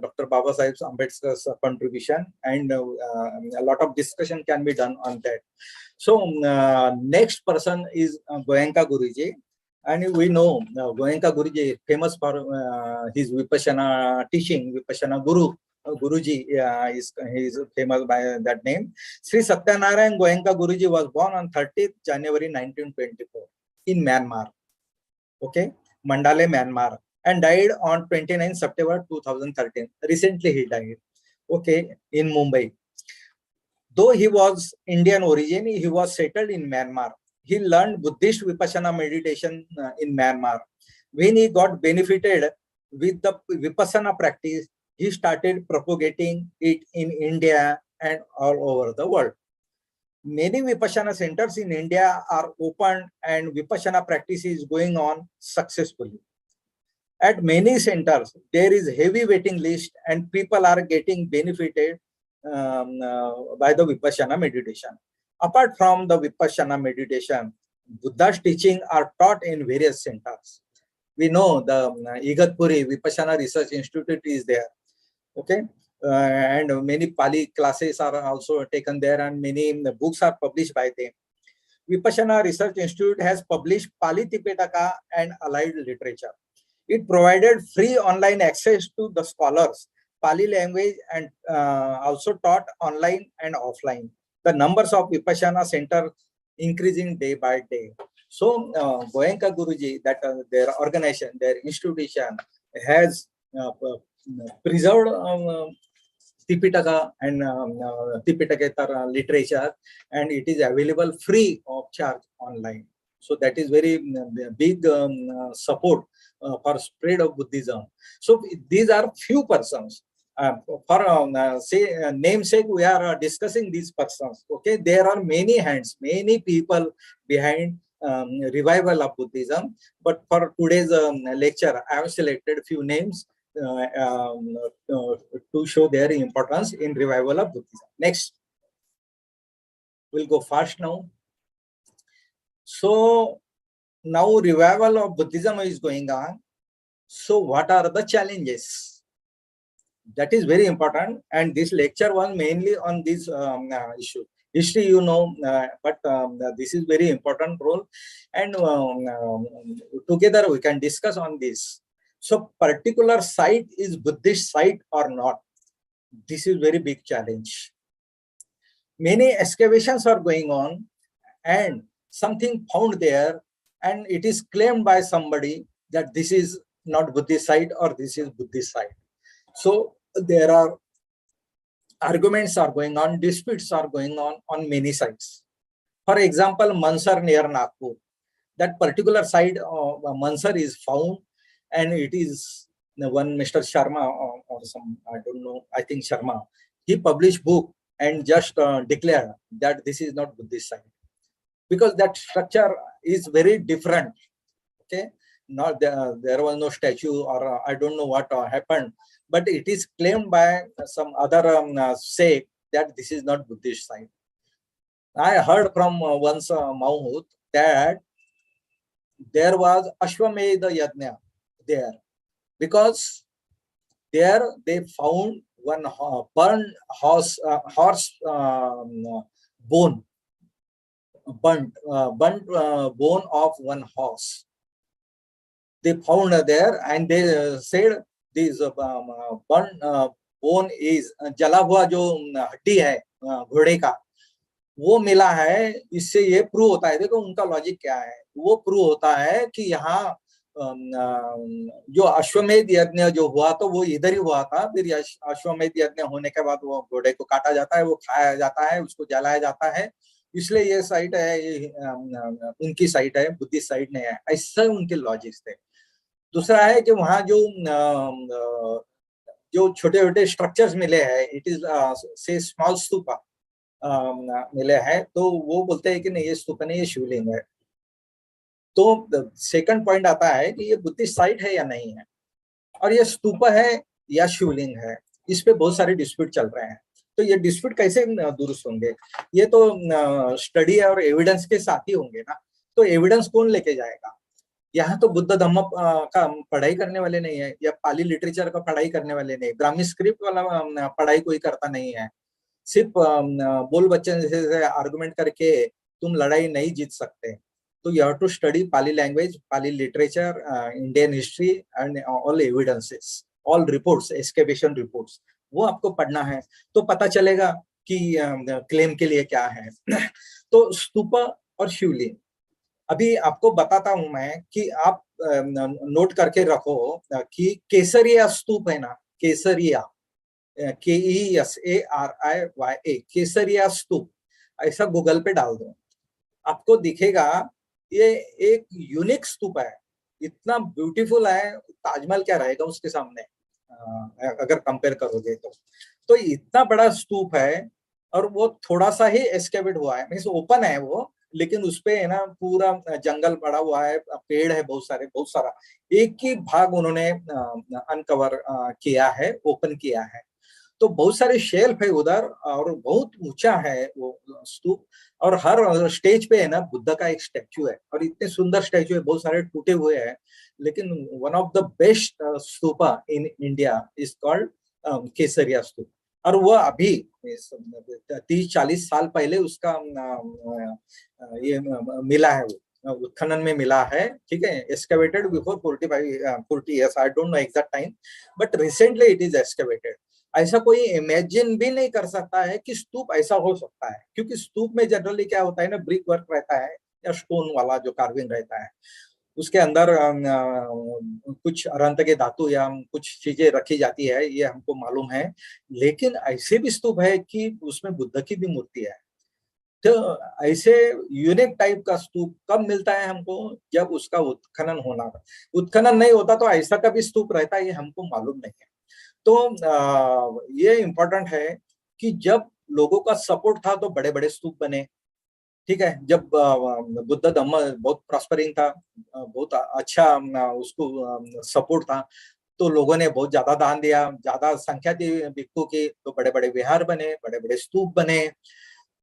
Dr. Babasaheb Ambedkar's contribution, and a lot of discussion can be done on that. So next person is Goenka Guruji, and we know Goenka Guruji is famous for his Vipassana teaching, Vipassana Guru. Guruji is famous by that name. Sri Satyanarayan Goenka Guruji was born on 30th January 1924 in Myanmar. Okay, Mandale, Myanmar, and died on 29 September 2013. Recently he died. Okay, in Mumbai. Though he was Indian origin, he was settled in Myanmar. He learned Buddhist Vipassana meditation in Myanmar. When he got benefited with the Vipassana practice, he started propagating it in India and all over the world. Many Vipassana centers in India are open, and Vipassana practice is going on successfully. At many centers, there is heavy waiting list, and people are getting benefited by the Vipassana meditation. Apart from the Vipassana meditation, Buddha's teaching are taught in various centers. We know the Igatpuri Vipassana Research Institute is there. Okay, and many Pali classes are also taken there, and many books are published by them. Vipassana Research Institute has published Pali Tipitaka and allied literature. It provided free online access to the scholars, Pali language, and also taught online and offline. The numbers of Vipassana centers increasing day by day. So Goenka Guruji, that their organization, their institution has preserved Tipitaka and Tipitaka literature, and it is available free of charge online. So that is very big support for spread of Buddhism. So these are few persons. For say namesake, we are discussing these persons. Okay, there are many hands, many people behind revival of Buddhism. But for today's lecture, I have selected few names to show their importance in revival of Buddhism. Next, we'll go fast now. So now revival of Buddhism is going on. So what are the challenges? That is very important, and this lecture was mainly on this issue. History, you know, but this is very important role, and together we can discuss on this. So particular site is Buddhist site or not? This is very big challenge. Many excavations are going on, and something found there, and it is claimed by somebody that this is not Buddhist site or this is Buddhist site. So there are arguments are going on, disputes are going on many sites. For example, Mansar near Nagpur, that particular site of Mansar is found, and it is one Mr. Sharma or some, I don't know, I think Sharma, he published book and just declared that this is not Buddhist site, because that structure is very different. Okay, not there was no statue, or I don't know what happened, but it is claimed by some other sect that this is not Buddhist site. I heard from once Maut that there was Ashwamedha Yajna there, because there they found one burned horse bone, burnt bone of one horse. They found there, and they said this burnt bone is जला हुआ जो हड्डी है घोड़े का, वो मिला है. इससे ये प्रूव होता है, देखो उनका लॉजिक क्या है, वो प्रूव होता है कि यहाँ जो अश्वमेध यज्ञ जो हुआ तो वो इधर ही हुआ था. फिर अश्वमेध यज्ञ होने के बाद वो घोड़े को काटा जाता है, वो खाया जाता है, उसको जलाया जाता है, इसलिए ये साइट है, उनकी साइट है, बुद्धिस्ट साइट नहीं है. ऐसा उनके लॉजिक्स थे. दूसरा है कि वहाँ जो छोटे छोटे स्ट्रक्चर्स मिले हैं, इट इज से स्मॉल स्तूपा मिले हैं, तो वो बोलते हैं कि नहीं ये स्तूप नहीं, ये शिवलिंग है. तो सेकंड पॉइंट आता है कि ये बुद्धिस्ट साइट है या नहीं है, और ये स्तूप है या शिवलिंग है. इस पे बहुत सारे डिस्प्यूट चल रहे हैं. तो ये डिस्प्यूट कैसे दुरुस्त होंगे? ये तो स्टडी और एविडेंस के साथ ही होंगे ना. तो एविडेंस कौन लेके जाएगा? यहाँ तो बुद्ध धम्म का पढ़ाई करने वाले नहीं है, या पाली लिटरेचर का पढ़ाई करने वाले नहीं, ब्राह्मी स्क्रिप्ट वाला पढ़ाई कोई करता नहीं है. सिर्फ बोल बच्चन जैसे आर्गुमेंट करके तुम लड़ाई नहीं जीत सकते. तो you have to study Pali language, Pali literature, Indian history and all evidences, all reports, excavation reports, वो आपको पढ़ना है. तो पता चलेगा कि क्लेम के लिए क्या है. तो स्तूप और शिवलिंग अभी आपको बताता हूं मैं, कि आप नोट करके रखो कि केसरिया स्तूप है ना, केसरिया, KESARIYA, केसरिया स्तूप, ऐसा गूगल पे डाल दो, आपको दिखेगा ये एक यूनिक स्तूप है. इतना ब्यूटीफुल है, ताजमहल क्या रहेगा उसके सामने अगर कंपेयर करोगे तो इतना बड़ा स्तूप है, और वो थोड़ा सा ही एस्केवेट हुआ है, मींस ओपन है वो, लेकिन उसपे है ना पूरा जंगल पड़ा हुआ है, पेड़ है बहुत सारा, एक ही भाग उन्होंने अनकवर किया है, ओपन किया है. तो बहुत सारे शेल्फ है उधर, और बहुत ऊंचा है वो स्तूप, और हर स्टेज पे है ना बुद्ध का एक स्टैचू है, और इतने सुंदर स्टैचू है, बहुत सारे टूटे हुए हैं, लेकिन one of the best stupa in India is called Kesariya stupa. और वो अभी 30-40 साल पहले उसका ये मिला है, वो उत्खनन में मिला है, ठीक है, excavated before 40 years, I don't know exact time, but recently it is excavated. ऐसा कोई इमेजिन भी नहीं कर सकता है कि स्तूप ऐसा हो सकता है, क्योंकि स्तूप में जनरली क्या होता है ना, ब्रिक वर्क रहता है या स्टोन वाला जो कार्विंग रहता है, उसके अंदर कुछ अरंत के धातु या कुछ चीजें रखी जाती है, ये हमको मालूम है. लेकिन ऐसे भी स्तूप है कि उसमें बुद्ध की भी मूर्ति है. तो ऐसे यूनिक टाइप का स्तूप कब मिलता है हमको, जब उसका उत्खनन होना, उत्खनन नहीं होता तो ऐसा कभी स्तूप रहता है ये हमको मालूम नहीं है। तो ये इम्पोर्टेंट है कि जब लोगों का सपोर्ट था तो बड़े बड़े स्तूप बने, ठीक है। जब बुद्ध धम्म बहुत प्रॉस्परिंग था, बहुत अच्छा उसको सपोर्ट था, तो लोगों ने बहुत ज्यादा दान दिया, ज्यादा संख्या थी भिक्षु की, तो बड़े बड़े विहार बने, बड़े बड़े स्तूप बने,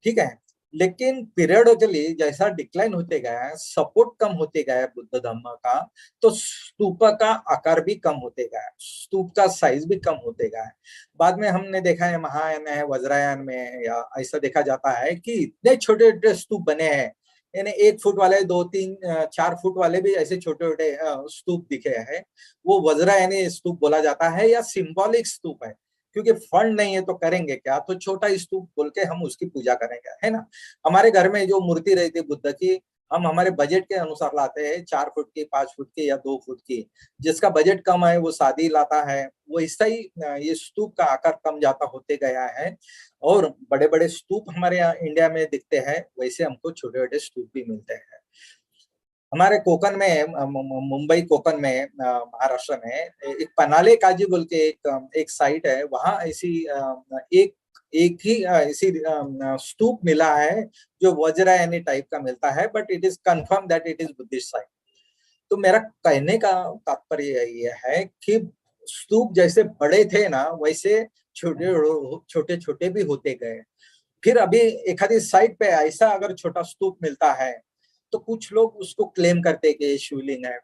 ठीक है। लेकिन पीरियडिकली जैसा डिक्लाइन होते गया, सपोर्ट कम होते गया बुद्ध धम्म का, तो स्तूप का आकार भी कम होते गया, स्तूप का साइज भी कम होते गया। बाद में हमने देखा है महायान में, वज्रयान में, या ऐसा देखा जाता है कि इतने छोटे छोटे स्तूप बने हैं, यानी 1 फुट वाले, 2, 3, 4 फुट वाले भी ऐसे छोटे छोटे स्तूप दिखे हैं। वो वज्रयानी स्तूप बोला जाता है, या सिंबॉलिक स्तूप है, क्योंकि फंड नहीं है तो करेंगे क्या, तो छोटा स्तूप बोल के हम उसकी पूजा करेंगे, है ना। हमारे घर में जो मूर्ति रहती है बुद्ध की, हम हमारे बजट के अनुसार लाते हैं, 4 फुट की, 5 फुट की, या 2 फुट की। जिसका बजट कम है वो शादी लाता है, वो ऐसा ही ये स्तूप का आकार कम जाता होते गया है। और बड़े बड़े स्तूप हमारे यहाँ इंडिया में दिखते हैं, वैसे हमको छोटे छोटे स्तूप भी मिलते हैं। हमारे कोकन में, मुंबई कोकन में, महाराष्ट्र में एक पनाले काजी बोल के एक साइट है, वहां ऐसी एक एक ही ऐसी स्तूप मिला है जो वज्रयानी टाइप का मिलता है, but it is confirm that it is Buddhist site. तो मेरा कहने का तात्पर्य ये है कि स्तूप जैसे बड़े थे ना, वैसे छोटे छोटे छोटे भी होते गए। फिर अभी एक आधी साइट पे ऐसा अगर छोटा स्तूप मिलता है, तो कुछ लोग उसको क्लेम करते हैं कि ये शिवलिंग है।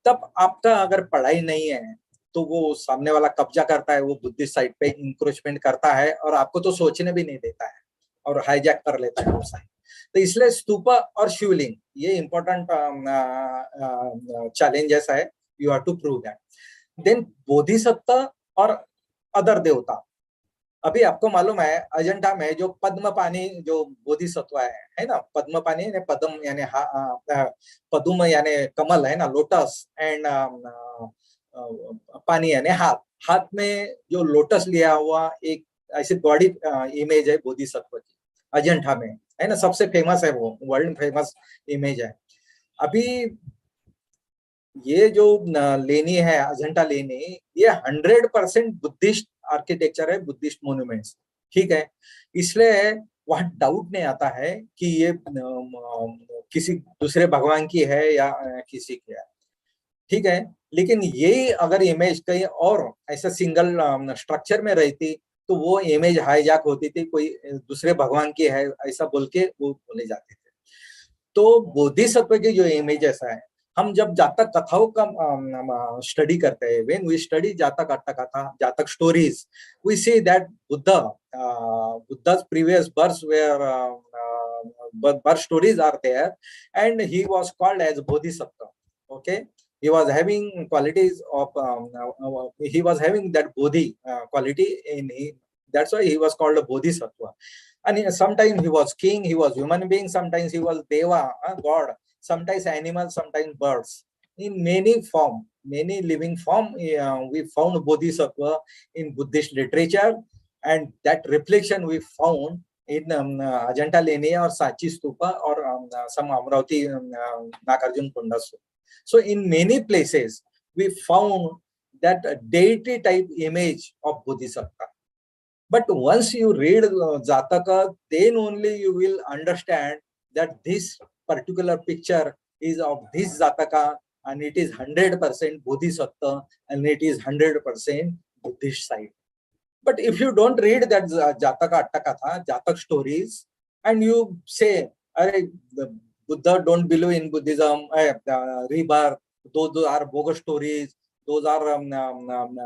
तब आपका अगर पढ़ाई नहीं है, तो वो सामने वाला कब्जा करता है, वो बुद्धिस्ट साइट पे इंक्रोचमेंट करता है, और आपको तो सोचने भी नहीं देता है, और हाईजैक कर लेता है वो साइट। तो इसलिए स्तूपा और शिवलिंग ये इंपॉर्टेंट चैलेंजेस है, you have to prove that. Then Bodhisattva और अदर देवता। अभी आपको मालूम है अजंता में जो पद्म पानी जो बोधिसत्व है ना, पद्म पानी यानी पद्म यानी पदुम यानी कमल है ना, लोटस, एंड पानी यानी हाथ, हाथ में जो लोटस लिया हुआ एक ऐसी बॉडी इमेज है बोधिसत्व की, अजंता में है ना, सबसे फेमस है, वो वर्ल्ड फेमस इमेज है। अभी ये जो लेनी है अजंता लेनी, ये 100% बुद्धिस्ट आर्किटेक्चर है, बुद्धिस्ट मोन्यूमेंट्स, ठीक है। इसलिए वहां डाउट नहीं आता है कि ये किसी दूसरे भगवान की है या किसी की है, ठीक है। लेकिन यही अगर इमेज कहीं और ऐसा सिंगल स्ट्रक्चर में रहती, तो वो इमेज हाईजैक होती थी, कोई दूसरे भगवान की है ऐसा बोल के वो बोले जाते थे। तो बोधिसत्व की जो इमेजेस है, हम जब जातक कथाओं का स्टडी करते हैं, व्हेन वी स्टडी जातक कथा, Jataka stories, we see that Buddha's previous births were birth stories are there, and he was called as Bodhisattva. Okay, he was having qualities of he was having that Bodhi quality in him. That's why he was called a Bodhisattva. And sometimes he was king, he was human being, sometimes he was Deva, God, sometimes animal, sometimes birds. In many form, many living form, we found Bodhisattva in Buddhist literature, and that reflection we found in Ajanta Linear or Sachi Stupa or some Amravati Nagarjuna Kunda. So in many places, we found that deity type image of Bodhisattva. But once you read Jataka, then only you will understand that this particular picture is of this Jataka, and it is 100% Bodhisattva, and it is 100% Buddhist side. But if you don't read that Jataka Attakatha, Jatak stories, and you say, the Buddha don't believe in Buddhism, rebirth, those are bogus stories, those are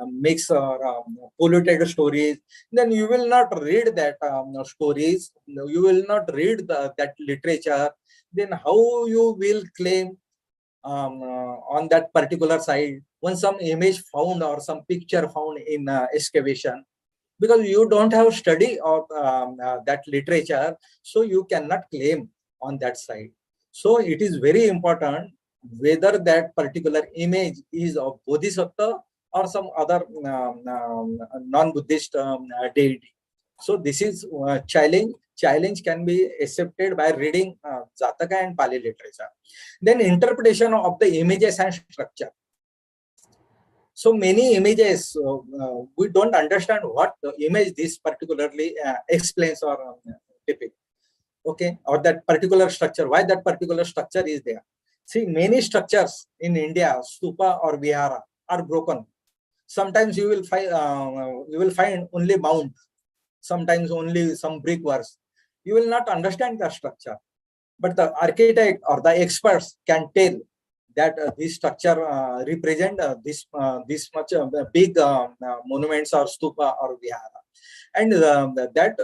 mixed or polluted stories, then you will not read that stories, you will not read that literature, then how you will claim on that particular side when some image found or some picture found in excavation, because you don't have study of that literature, so you cannot claim on that side. So it is very important whether that particular image is of Bodhisattva or some other non-Buddhist deity. So this is challenge. Challenge can be accepted by reading Jataka and Pali literature. Then interpretation of the images and structure. So many images, we don't understand what the image this particularly explains or depicts. Okay, or that particular structure, why that particular structure is there. See, many structures in India, stupa or vihara, are broken. Sometimes you will find only mound, sometimes only some brickworks. You will not understand the structure, but the architect or the experts can tell that this structure represent this much big monuments or stupa or vihara, and that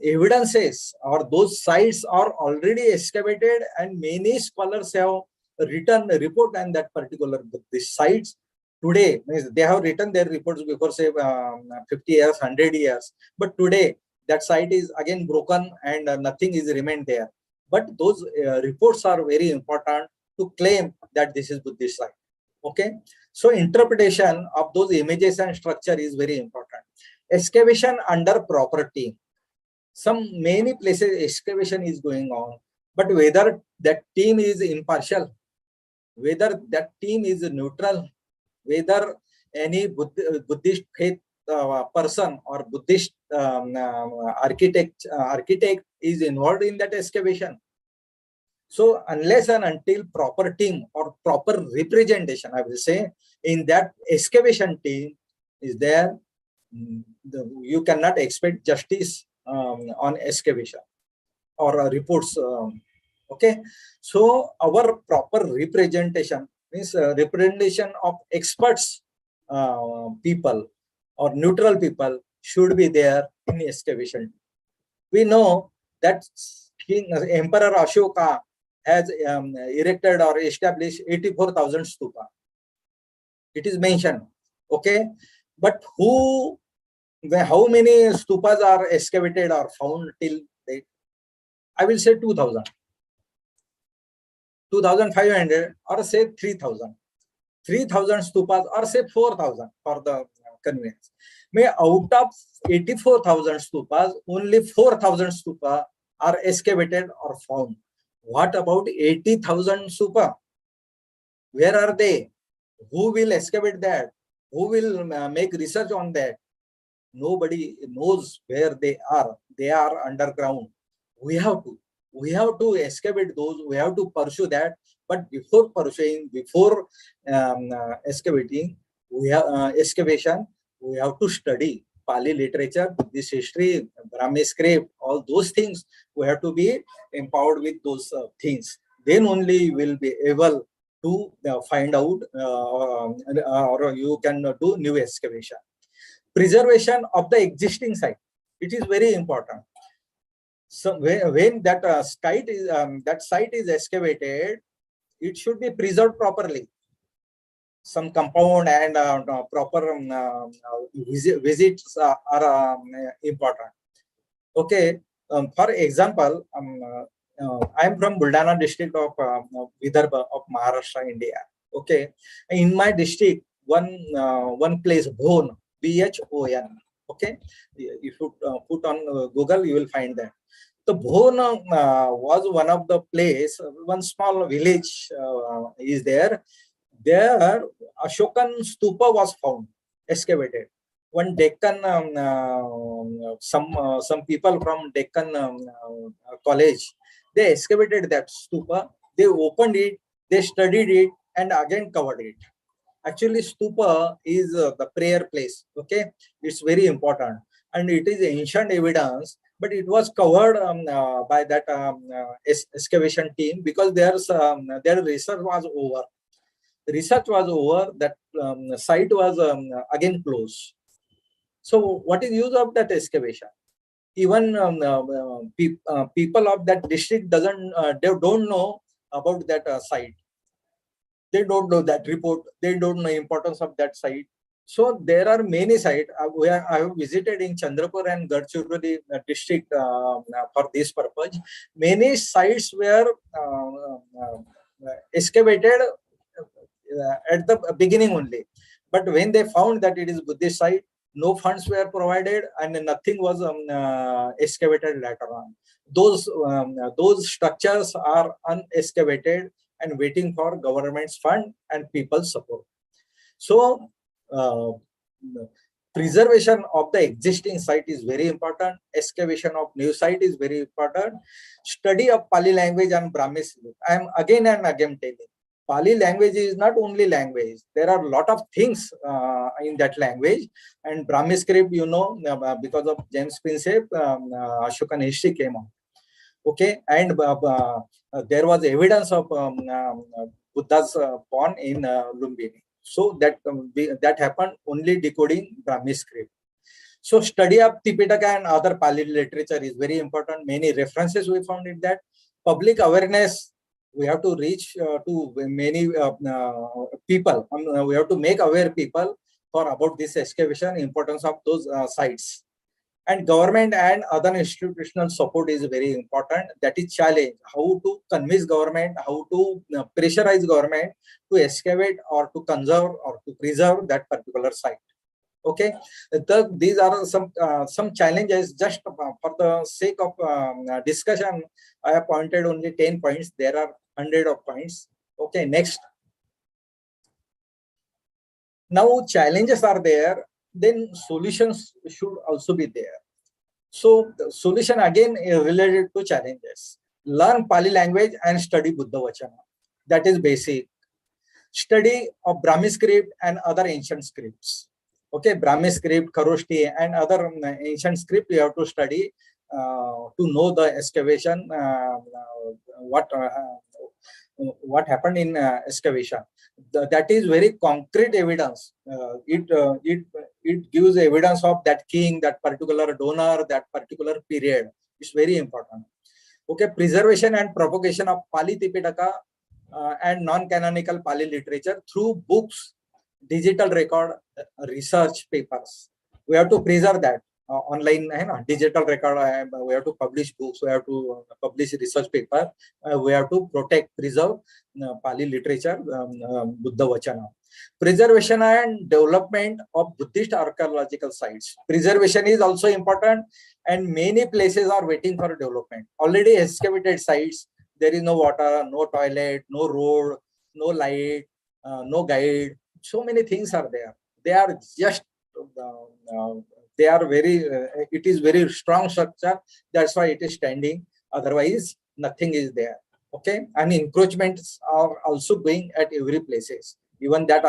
evidences or those sites are already excavated, and many scholars have written a report on that particular Buddhist sites. Today, means they have written their reports before, say, 50 years, 100 years, but today that site is again broken and nothing is remained there. But those reports are very important to claim that this is Buddhist site. Okay, so interpretation of those images and structure is very important. Excavation under proper team. Many places excavation is going on, but whether that team is impartial, whether that team is neutral, whether any Buddhist faith person or Buddhist architect is involved in that excavation. So unless and until proper team or proper representation, I will say, in that excavation team is there, you cannot expect justice on excavation or reports. Okay, so our proper representation means representation of experts people or neutral people should be there in excavation. We know that Emperor Ashoka has erected or established 84,000 stupa. It is mentioned. Okay, but how many stupas are excavated or found till date? I will say 2,000, 2,500, or say 3,000. 3,000 stupas, or say 4,000 for the convenience. May out of 84,000 stupas, only 4,000 stupa are excavated or found. What about 80,000 stupa? Where are they? Who will excavate that? Who will make research on that? Nobody knows where they are. They are underground. We have to excavate those. We have to pursue that. But before pursuing, before excavating, excavation, we have to study Pali literature, Buddhist history, Brahmi script, all those things. We have to be empowered with those things. Then only we'll be able to find out or you can do new excavation. Preservation of the existing site. It is very important. So when that site is excavated, it should be preserved properly. Some compound and proper visits are important. Okay, for example, I am from Buldana district of Vidarbha of Maharashtra, India. Okay, in my district, one place, Bhon, Bhon. Okay, if you put on Google, you will find that. The Bhon was one of the place, one small village is there. There, Ashokan stupa was found, excavated. One Deccan, some people from Deccan college, they excavated that stupa. They opened it, they studied it, and again covered it. Actually, stupa is the prayer place. Okay, it's very important, and it is ancient evidence. But it was covered by that excavation team because their research was over. Research was over. That site was again closed. So, what is use of that excavation? Even people of that district they don't know about that site. They don't know that report. They don't know importance of that site. So there are many sites where I have visited in Chandrapur and Gadchiroli district for this purpose. Many sites were excavated at the beginning only. But when they found that it is Buddhist site, no funds were provided, and nothing was excavated later on. Those structures are unexcavated and waiting for government's fund and people's support. So preservation of the existing site is very important. Excavation of new site is very important. Study of Pali language and Brahmi script. I am again and again telling, Pali language is not only language. There are a lot of things in that language. And Brahmi script, you know, because of James Prinsep, Ashokan history came out. Okay, and there was evidence of Buddha's born in Lumbini. So that happened only decoding Brahmi script. So study of Tipitaka and other Pali literature is very important. Many references we found in that. Public awareness, we have to reach to many people. We have to make aware people for about this excavation, importance of those sites. And government and other institutional support is very important. That is challenge. How to convince government, how to pressurize government to excavate or to conserve or to preserve that particular site. Okay, these are some challenges. Just for the sake of discussion, I have pointed only 10 points. There are 100 of points. Okay, next. Now challenges are there, then solutions should also be there. So the solution again is related to challenges. Learn Pali language and study Buddha Vachana. That is basic. Study of Brahmi script and other ancient scripts. Okay, Brahmi script, Kharoshti and other ancient script you have to study to know the excavation, what happened in excavation. That is very concrete evidence. It gives evidence of that king, that particular donor, that particular period. It's very important. Okay, preservation and propagation of Pali Tipitaka and non-canonical Pali literature through books, digital record, research papers. We have to preserve that. Online digital record, we have to publish books, we have to publish research paper, we have to protect, preserve Pali literature, Buddha Vachana. Preservation and development of Buddhist archaeological sites. Preservation is also important, and many places are waiting for development. Already excavated sites, there is no water, no toilet, no road, no light, no guide. So many things are there. They are just they are very, it is very strong structure. That's why it is standing. Otherwise, nothing is there. Okay, and encroachments are also going at every places. Even that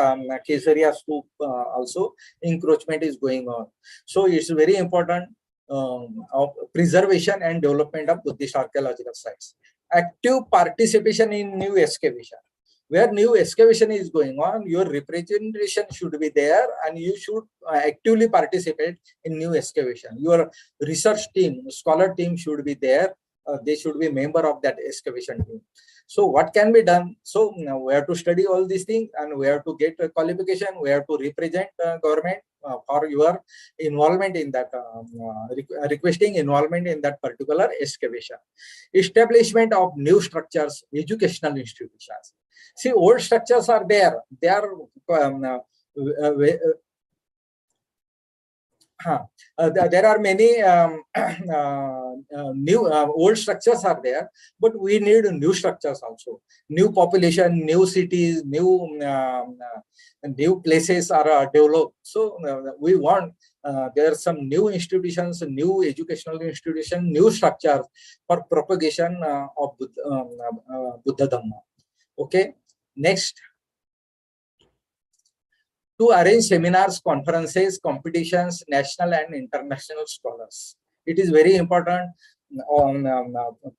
Kesaria Stoop also encroachment is going on. So it's very important of preservation and development of Buddhist archaeological sites. Active participation in new excavation. Where new excavation is going on, your representation should be there, and you should actively participate in new excavation. Your research team, scholar team should be there. They should be member of that excavation team. So what can be done? So we have to study all these things, and we have to get a qualification. We have to represent government for your involvement in that, requesting involvement in that particular excavation. Establishment of new structures, educational institutions. See, old structures are there. They are there are many new old structures are there, but we need new structures also. New population, new cities, new places are developed. So we want there are some new institutions, new educational institutions, new structures for propagation of Buddha Dhamma. Okay, next. To arrange seminars, conferences, competitions, national and international scholars. It is very important.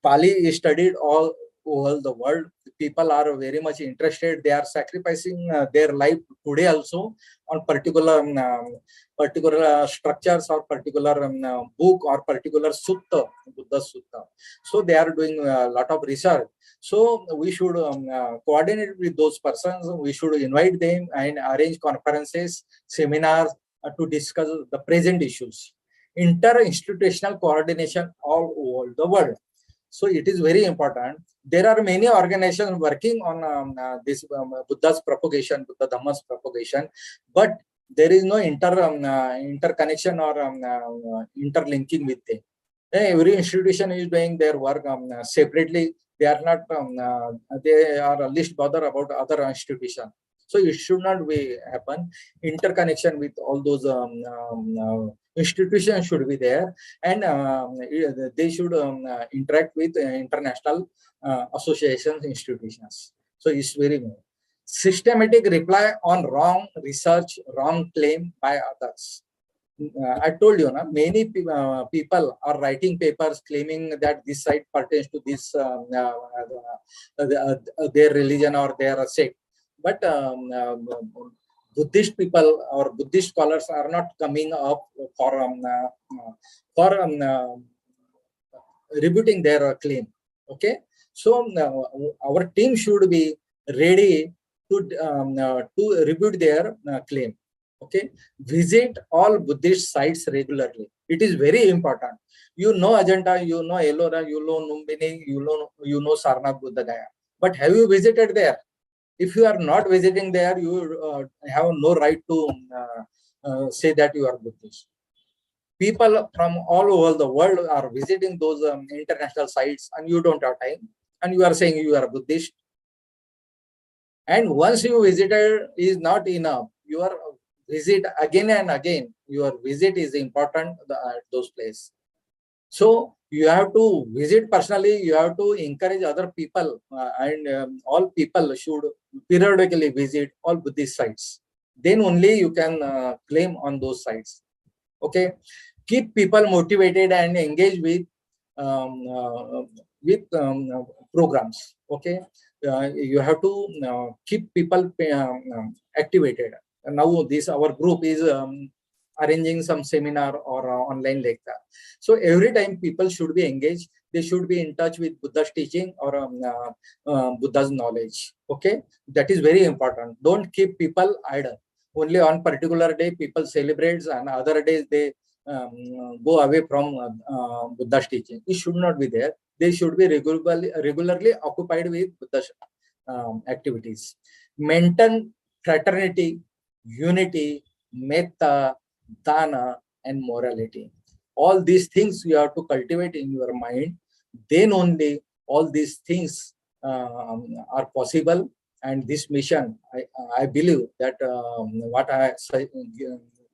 Pali is studied all over the world. People are very much interested. They are sacrificing their life today also on particular structures or particular book or particular sutta, Buddha sutta. So they are doing a lot of research. So we should coordinate with those persons. We should invite them and arrange conferences, seminars to discuss the present issues. Inter-institutional coordination all over the world. So it is very important. There are many organizations working on this Buddha's propagation, Buddha Dhamma's propagation, but there is no interconnection or interlinking with them. Every institution is doing their work separately. They are not they are least bother about other institution. So it should not be happen. Interconnection with all those institutions should be there, and they should interact with international associations, institutions. So it's very good. Systematic reply on wrong research, wrong claim by others. I told you, many people are writing papers claiming that this site pertains to this their religion or their sect. But Buddhist people or Buddhist scholars are not coming up for rebuting their claim. Okay, so our team should be ready to rebut their claim. Okay, visit all Buddhist sites regularly. It is very important. You know Ajanta, you know Ellora, you know Lumbini, you know Sarnath Buddha Gaya. But have you visited there? If you are not visiting there, you have no right to say that you are Buddhist. People from all over the world are visiting those international sites, and you don't have time, and you are saying you are Buddhist. And once you visited is not enough. Your visit again and again. Your visit is important at those places. So you have to visit personally. You have to encourage other people, and all people should periodically visit all Buddhist sites. Then only you can claim on those sites. Okay, keep people motivated and engaged um, uh, with programs. Okay, you have to keep people activated. And now this our group is arranging some seminar or online lecture. So every time people should be engaged, they should be in touch with Buddha's teaching or Buddha's knowledge. Okay, that is very important. Don't keep people idle. Only on particular day people celebrate, and other days they go away from Buddha's teaching. It should not be there. They should be regularly occupied with Buddha's activities. Maintain fraternity, unity, metta, dana, and morality. All these things you have to cultivate in your mind. Then only all these things are possible. And this mission, I believe that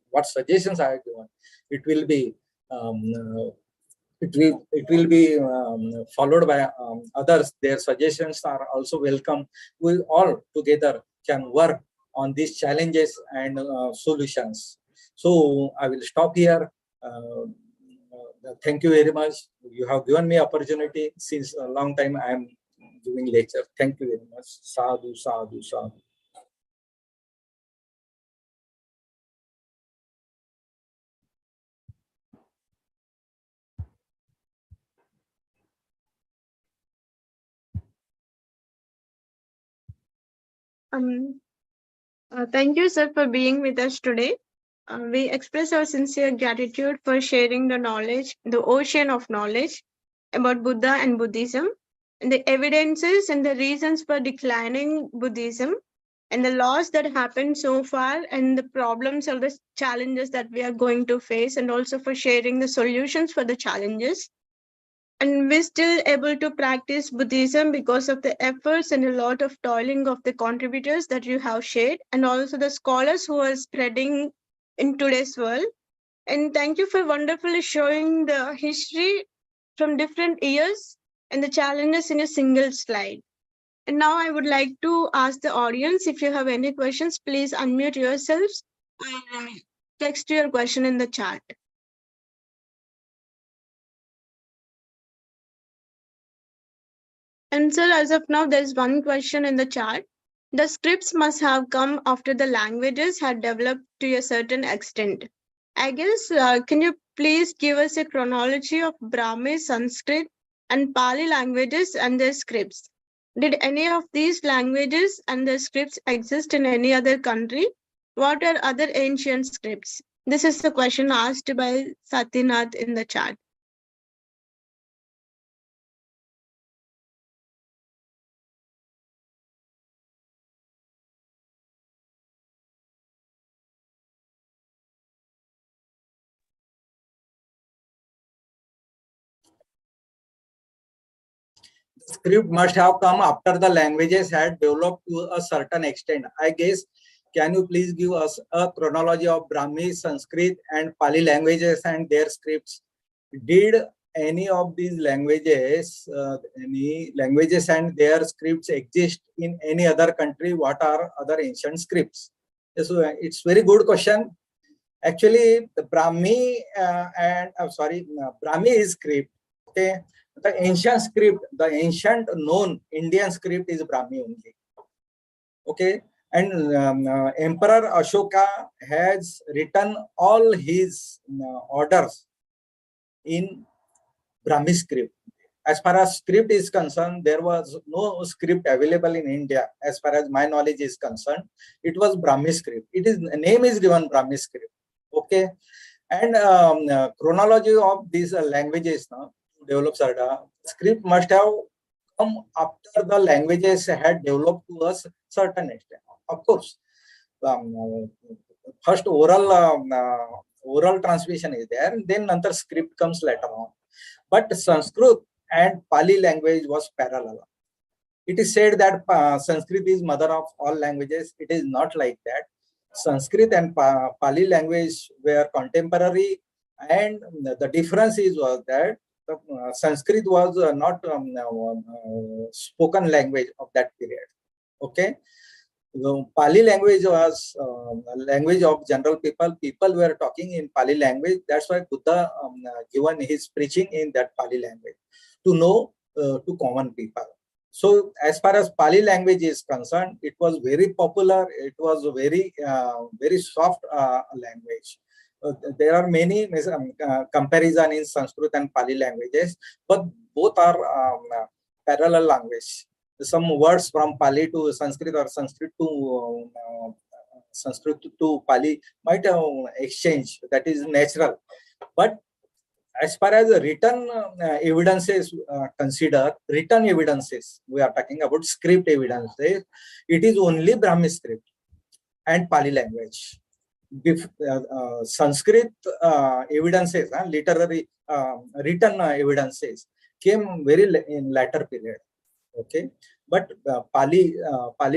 what suggestions I have given, it will be it will be followed by others. Their suggestions are also welcome. We all together can work on these challenges and solutions. So I will stop here. Thank you very much. You have given me opportunity. Since a long time I am giving lecture. Thank you very much. Sadhu, sadhu, sadhu. Um, Thank you, sir, for being with us today. We express our sincere gratitude for sharing the knowledge, the ocean of knowledge about Buddha and Buddhism, and the evidences and the reasons for declining Buddhism, and the loss that happened so far, and the problems or the challenges that we are going to face, and also for sharing the solutions for the challenges. And we're still able to practice Buddhism because of the efforts and a lot of toiling of the contributors that you have shared, and also the scholars who are spreading in today's world. And thank you for wonderfully showing the history from different years and the challenges in a single slide. And now I would like to ask the audience, if you have any questions, please unmute yourselves and text your question in the chat. And sir, as of now, there is one question in the chat. The scripts must have come after the languages had developed to a certain extent. I guess, can you please give us a chronology of Brahmi, Sanskrit, and Pali languages and their scripts? Did any of these languages and their scripts exist in any other country? What are other ancient scripts? This is the question asked by Satyanath in the chat. script must have come after the languages had developed to a certain extent. I guess, can you please give us a chronology of Brahmi, Sanskrit and Pali languages and their scripts? Did any of these languages, and their scripts exist in any other country? What are other ancient scripts? So it's very good question. Actually, the Brahmi Brahmi is script. Okay, the ancient script, the ancient known Indian script is Brahmi only. Okay, and Emperor Ashoka has written all his orders in Brahmi script. As far as script is concerned, there was no script available in India. As far as my knowledge is concerned, it was Brahmi script. Name is given Brahmi script. Okay, and chronology of these languages now develop script must have come after the languages had developed to a certain extent. Of course, first oral transmission is there, and then another script comes later on. But Sanskrit and Pali language was parallel. It is said that Sanskrit is mother of all languages. It is not like that. Sanskrit and Pali language were contemporary, and the difference was that Sanskrit was not spoken language of that period. Okay, the Pali language was language of general people. People were talking in Pali language. That's why Buddha given his preaching in that Pali language to know to common people. So as far as Pali language is concerned, it was very popular. It was a very soft language. There are many comparison in Sanskrit and Pali languages, but both are parallel language. Some words from Pali to Sanskrit or Sanskrit to Pali might exchange. That is natural. But as far as the written evidences consider, written evidences, we are talking about script evidences, it is only Brahmi script and Pali language. Sanskrit evidences, literary written evidences came in later period. Okay, but Pali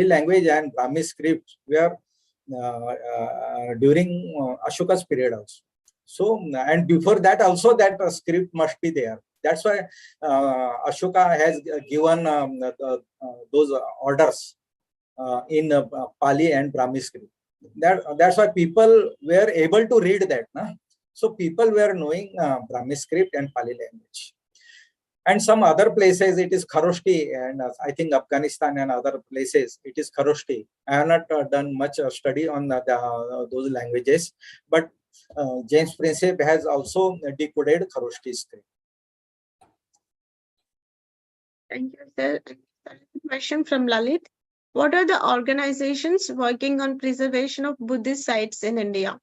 language and Brahmi scripts were during Ashoka's period also. So, and before that also that script must be there. That's why Ashoka has given those orders in Pali and Brahmi script. That's why people were able to read that. So people were knowing Brahmi script and Pali language. And some other places it is Kharoshti, and I think Afghanistan and other places it is Kharoshti. I have not done much study on those languages, but James Prinsep has also decoded Kharoshti script. Thank you, sir. Question from Lalit. What are the organizations working on preservation of Buddhist sites in India?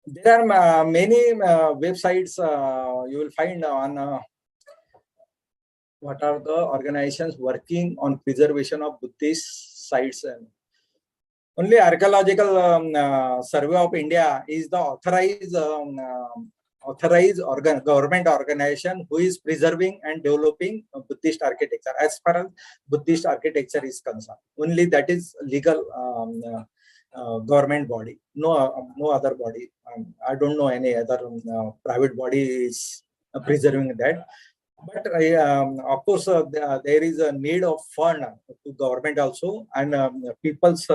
There are many websites you will find on what are the organizations working on preservation of Buddhist sites. And only Archaeological Survey of India is the authorized government organization who is preserving and developing Buddhist architecture. As far as Buddhist architecture is concerned, only that is legal government body. No other body. I don't know any other private body is preserving that. But of course, there is a need of fund to government also, and people's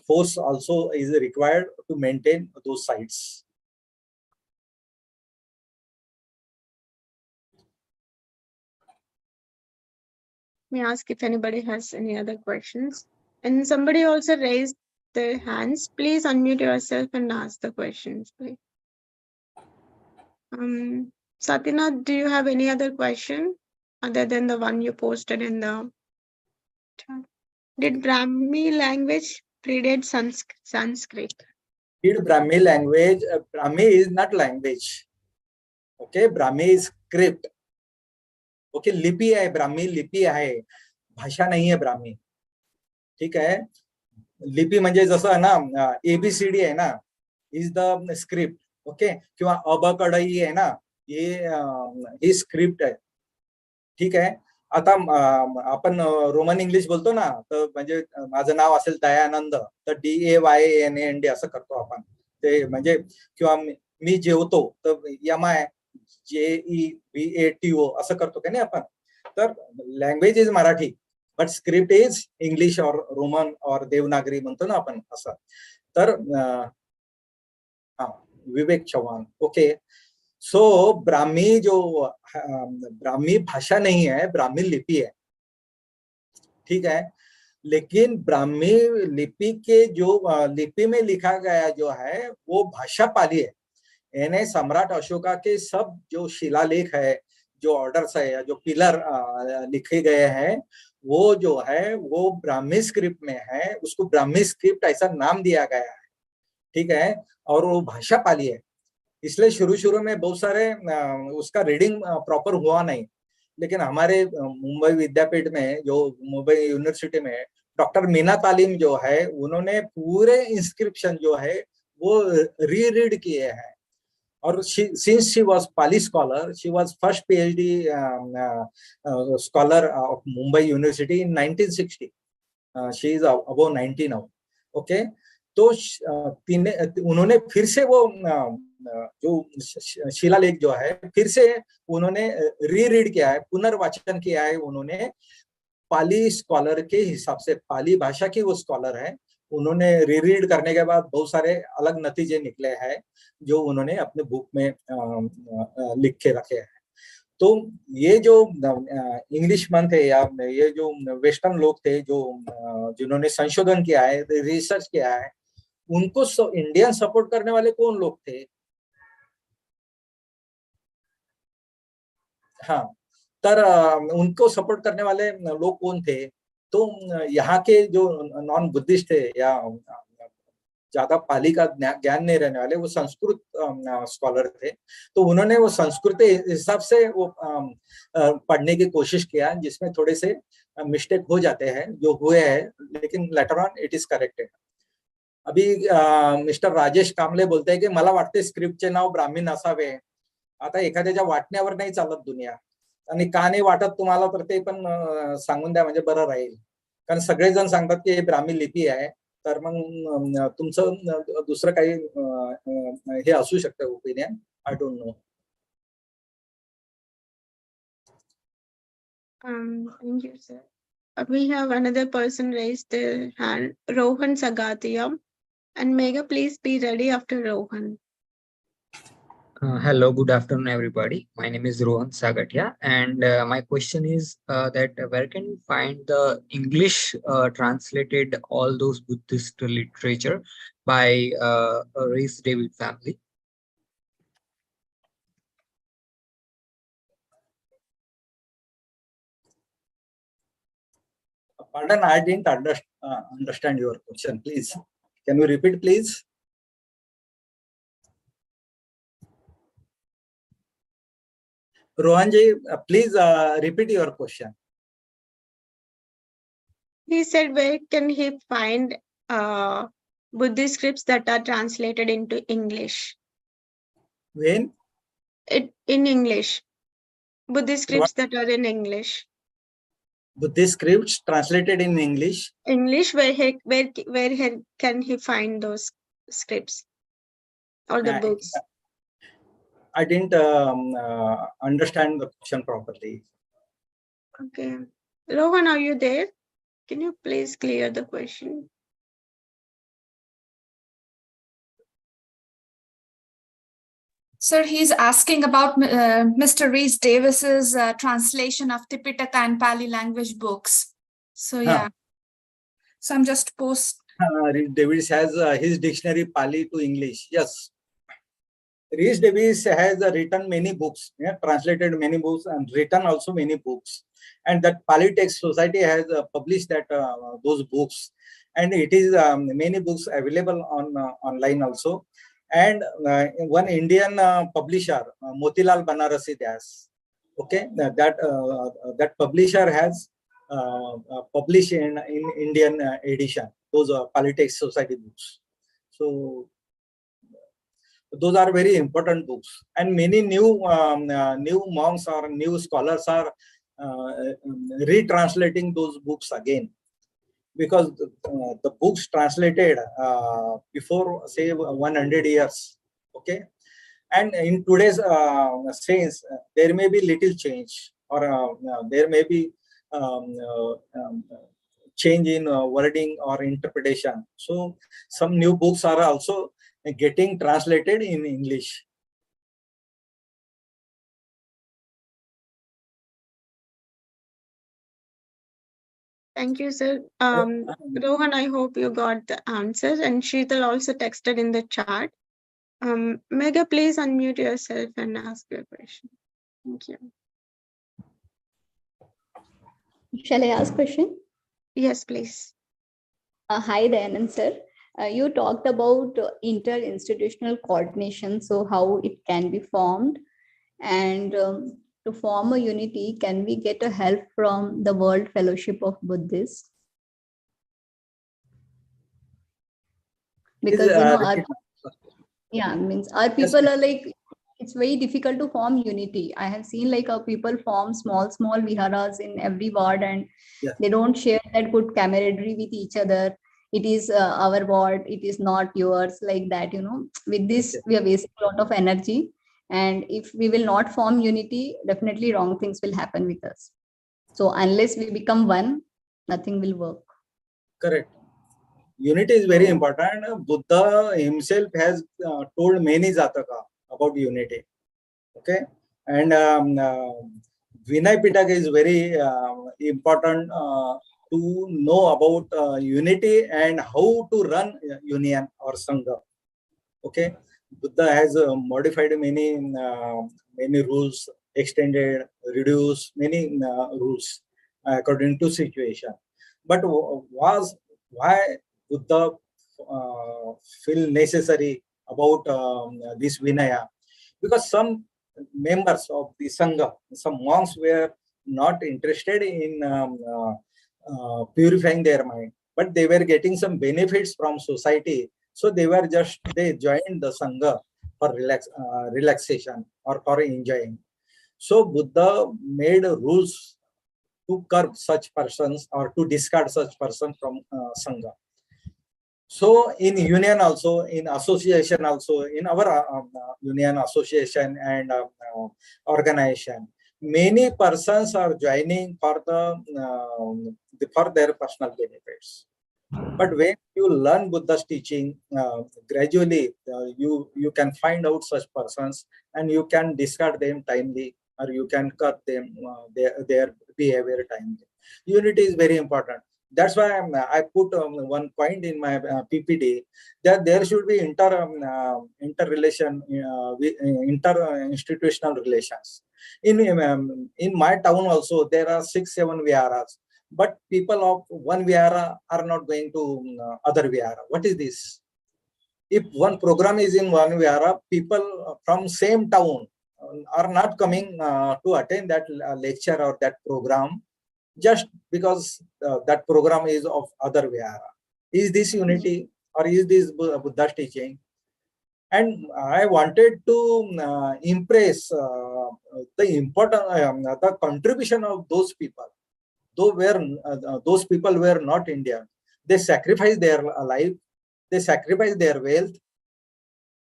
force also is required to maintain those sites. May I ask if anybody has any other questions? And somebody also raised their hands. Please unmute yourself and ask the questions, please. Satyanath, do you have any other question other than the one you posted in the chat? Did Brahmi language predate Sanskrit? Did Brahmi language? Brahmi is not language. Okay, Brahmi is script. Okay, लिपि है, ब्राह्मी लिपि आहे, भाषा नाही आहे ब्राह्मी. ठीक आहे, लिपी म्हणजे जसं ना ABCD आहे ना, इज द स्क्रिप्ट. ओके, किंवा अबकडई आहे ना, ही स्क्रिप्ट आहे. ठीक आहे. आता आपण रोमन इंग्लिश बोलतो ना, तर म्हणजे माझं नाव असेल दयानंद, तर DAYANAND असं करतो आपण. ते म्हणजे किंवा मी जेवतो तर MIJEVATO असं करतो का नाही आपण. तर language is Marathi, but script is English और रोमन और देवनागरी म्हणतो ना आपण असं. तर हा, विवेक चव्हाण. ओके. सो ब्राह्मी जो ब्राह्मी भाषा नहीं है, ब्राह्मी लिपि है. ठीक है. लेकिन ब्राह्मी लिपि के जो लिपि में लिखा गया जो है वो भाषा पाली है. यानी सम्राट अशोका के सब जो शिलालेख है, जो ऑर्डर्स है या जो पिलर लिखे गए हैं, वो जो है वो ब्राह्मी स्क्रिप्ट में है. उसको ब्राह्मी स्क्रिप्ट ऐसा नाम दिया गया है. ठीक है. और वो भाषा पाली है. इसलिए शुरू में बहुत सारे उसका रीडिंग प्रॉपर हुआ नहीं. लेकिन हमारे मुंबई विद्यापीठ में, जो मुंबई यूनिवर्सिटी में डॉक्टर मीना तालीम जो है, उन्होंने पूरे इंस्क्रिप्शन जो है वो रीड किए हैं. और since she was Pali scholar, she was first PhD scholar of Mumbai university in 1960. She is above 90 now. Okay. तो उन्होंने फिर से वो जो शिलालेख जो है फिर से उन्होंने रीड किया है, पुनर्वाचन किया है उन्होंने. पाली स्कॉलर के हिसाब से, पाली भाषा की वो स्कॉलर है. उन्होंने रीड करने के बाद बहुत सारे अलग नतीजे निकले हैं जो उन्होंने अपने बुक में लिख के रखे हैं. तो ये जो इंग्लिश मन थे या ये जो वेस्टर्न लोग थे जो जिन्होंने संशोधन किया है, रिसर्च किया है, उनको इंडियन सपोर्ट करने वाले कौन लोग थे? हाँ. तर उनको सपोर्ट करने वाले लोग कौन थे? तो यहाँ के जो नॉन बुद्धिस्ट थे या ज्यादा पाली का ज्ञान नहीं रहने वाले, वो संस्कृत स्कॉलर थे. तो उन्होंने वो संस्कृत के हिसाब से वो पढ़ने की कोशिश किया, जिसमें थोड़े से मिस्टेक हो जाते हैं, जो हुए हैं, लेकिन later on it is corrected. अभी मिस्टर राजेश कांबळे बोलते की मला वाटते स्क्रिप्टचे नाव ब्राह्मीण असावे. आता एखाद्याच्या वाटण्यावर नाही चालत दुनिया, आणि का नाही वाटत तुम्हाला तर ते पण सांगून द्या म्हणजे बरं राहील. कारण सगळेजण सांगतात की हे ब्राह्मी लिपी आहे, तर मग तुमचं दुसरं काही हे असू शकतं opinion. I don't know. Thank you, sir. We have another person raised their hand, Rohan Sagatia. And Megha, please be ready after Rohan. Hello, good afternoon, everybody. My name is Rohan Sagatia, and my question is that where can you find the English translated all those Buddhist literature by Rhys David family? Pardon, I didn't understand your question. Please, can you repeat, please? Rohanji, please repeat your question. He said, where can he find Buddhist scripts that are translated into English? When? In English. Buddhist scripts that are in English. Buddhist scripts translated in English. English, where can he find those scripts or the books? I didn't understand the question properly. Okay. Rohan, are you there? Can you please clear the question? Sir, he's asking about Mr. Rhys Davis's translation of Tipitaka and Pali language books. So yeah. So I'm just Davis has his dictionary Pali to English. Yes. Rhys Davis has written many books, translated many books and written also many books. And that Pali Text Society has published that those books. And it is many books available on online also. And one Indian publisher, Motilal Banarasi Das, okay, that publisher has published in Indian edition those Pali Text Society books. So Those are very important books, and many new monks or new scholars are retranslating those books again, because the books translated before say 100 years, okay, and in today's sense there may be little change, or there may be um, change in wording or interpretation. So some new books are also getting translated in English. Thank you, sir. Rohan, I hope you got the answer, and Sheetal also texted in the chat. Mega, please unmute yourself and ask your question. Thank you. Shall I ask question? Yes, please. Hi, Dayanand sir. You talked about inter-institutional coordination, so how it can be formed, and to form a unity, can we get a help from the World Fellowship of Buddhists? Because our people are like, it's very difficult to form unity. I have seen like people form small viharas in every ward, and they don't share that good camaraderie with each other. It is our ward, it is not yours, like that, with this we are wasting a lot of energy, and if we will not form unity, definitely wrong things will happen with us. So unless we become one, nothing will work. Correct. Unity is very important. Buddha himself has told many Jataka about unity. Okay, and Vinay Pitaka is very important to know about unity and how to run union or sangha. Okay, Buddha has modified many rules, extended, reduced many rules according to situation. But why Buddha feel necessary about this Vinaya? Because some members of the Sangha, some monks were not interested in purifying their mind, but they were getting some benefits from society. So they joined the Sangha for relaxation or for enjoying. So Buddha made rules to curb such persons or to discard such persons from Sangha. So in union also, in association also, in our union, association and organization, many persons are joining for for their personal benefits. But when you learn Buddha's teaching, gradually you can find out such persons and you can discard them timely, or you can cut them their behavior timely. Unity is very important. That's why I put one point in my PPT that there should be inter-institutional relations. In my town also there are 6-7 viharas, but people of one vihara are not going to other vihara. What is this? If one program is in one vihara, people from same town are not coming to attend that lecture or that program, just because that program is of other vihara. Is this unity, or is this Buddha's teaching? And I wanted to impress the contribution of those people. Those people were not Indian. They sacrificed their life, they sacrificed their wealth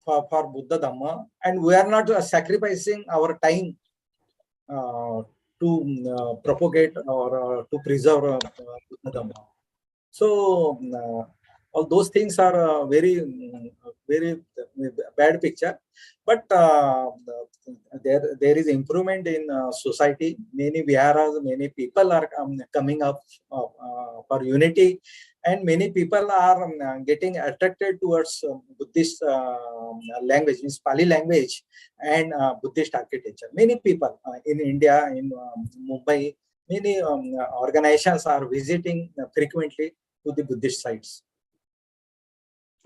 for Buddha Dhamma, and we are not sacrificing our time to propagate or to preserve Buddha Dhamma. So all those things are very bad picture, but there is improvement in society. Many viharas, many people are coming up for unity, and many people are getting attracted towards Buddhist language, means Pali language and Buddhist architecture. Many people in India, in Mumbai, many organizations are visiting frequently to the Buddhist sites.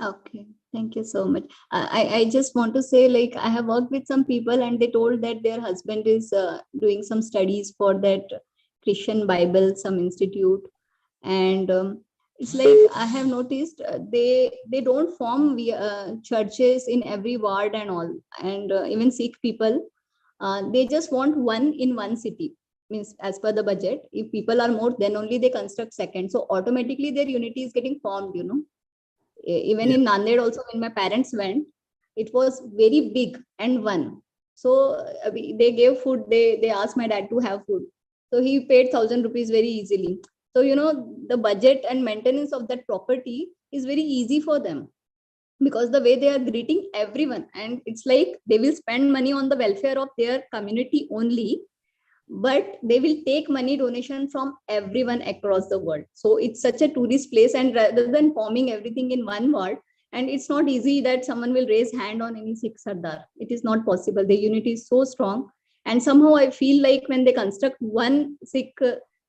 Okay, thank you so much. I just want to say, like, I have worked with some people and they told that their husband is doing some studies for that Christian Bible, some institute. And it's like I have noticed they don't form churches in every ward and all, and even Sikh people, they just want one in one city. Means as per the budget, if people are more, then only they construct second. So automatically their unity is getting formed, you know. Even in Nanded also, when my parents went, it was very big and one. So they gave food. They asked my dad to have food. So he paid 1,000 rupees very easily. So, you know, the budget and maintenance of that property is very easy for them, because the way they are greeting everyone, and it's like they will spend money on the welfare of their community only, but they will take money donation from everyone across the world. So it's such a tourist place, and rather than forming everything in one ward, and it's not easy that someone will raise hand on any Sikh Sardar. It is not possible. The unity is so strong. And somehow I feel like when they construct one Sikh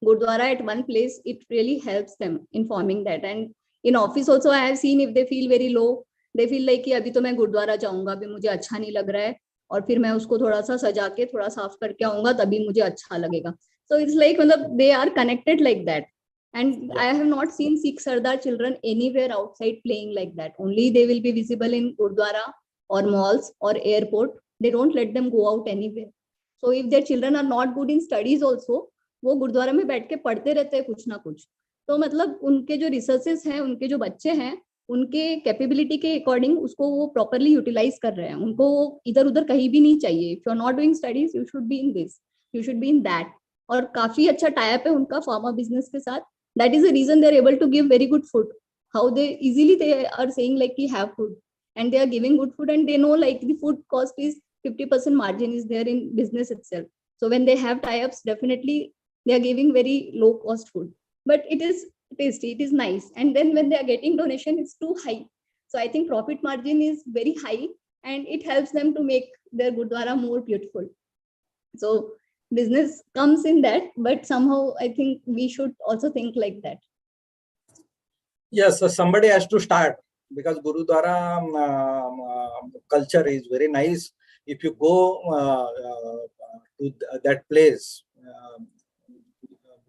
Gurdwara at one place, it really helps them in forming that. And in office also, I have seen if they feel very low, they feel like कि अभी तो मैं गुरुद्वारा जाऊंगा, अभी मुझे अच्छा नहीं लग रहा है, और फिर मैं उसको थोड़ा सा सजा के थोड़ा साफ करके आऊंगा, तभी मुझे अच्छा लगेगा. So it's like मतलब they are connected like that. And I have not seen Sikh Sardar children anywhere outside playing like that. Only they will be visible in Gurdwara or malls or airport. They don't let them go out anywhere. So if their children are not good in studies also, वो गुरुद्वारा में बैठ के पढ़ते रहते हैं कुछ ना कुछ. तो मतलब उनके जो रिसोर्सेस हैं, उनके जो बच्चे हैं, उनके कैपेबिलिटी के अकॉर्डिंग उसको वो प्रॉपरली यूटिलाइज कर रहे हैं. उनको इधर उधर कहीं भी नहीं चाहिए. If you are not doing studies, you should be in this, you should be in that. और काफी अच्छा टाई अप है उनका फार्मा बिजनेस के साथ. That is the reason they are able to give very good food. How they easily they are saying like कि have food, and they are giving good food, and they know like the food cost is 50% margin is there in business itself. So when they have tie-ups, definitely they are giving very low cost food, but it is tasty, it is nice. And then when they are getting donation, it's too high. So I think profit margin is very high, and it helps them to make their Gurdwara more beautiful. So business comes in that, but somehow I think we should also think like that. Yes, so somebody has to start, because Gurudwara culture is very nice. If you go to that place,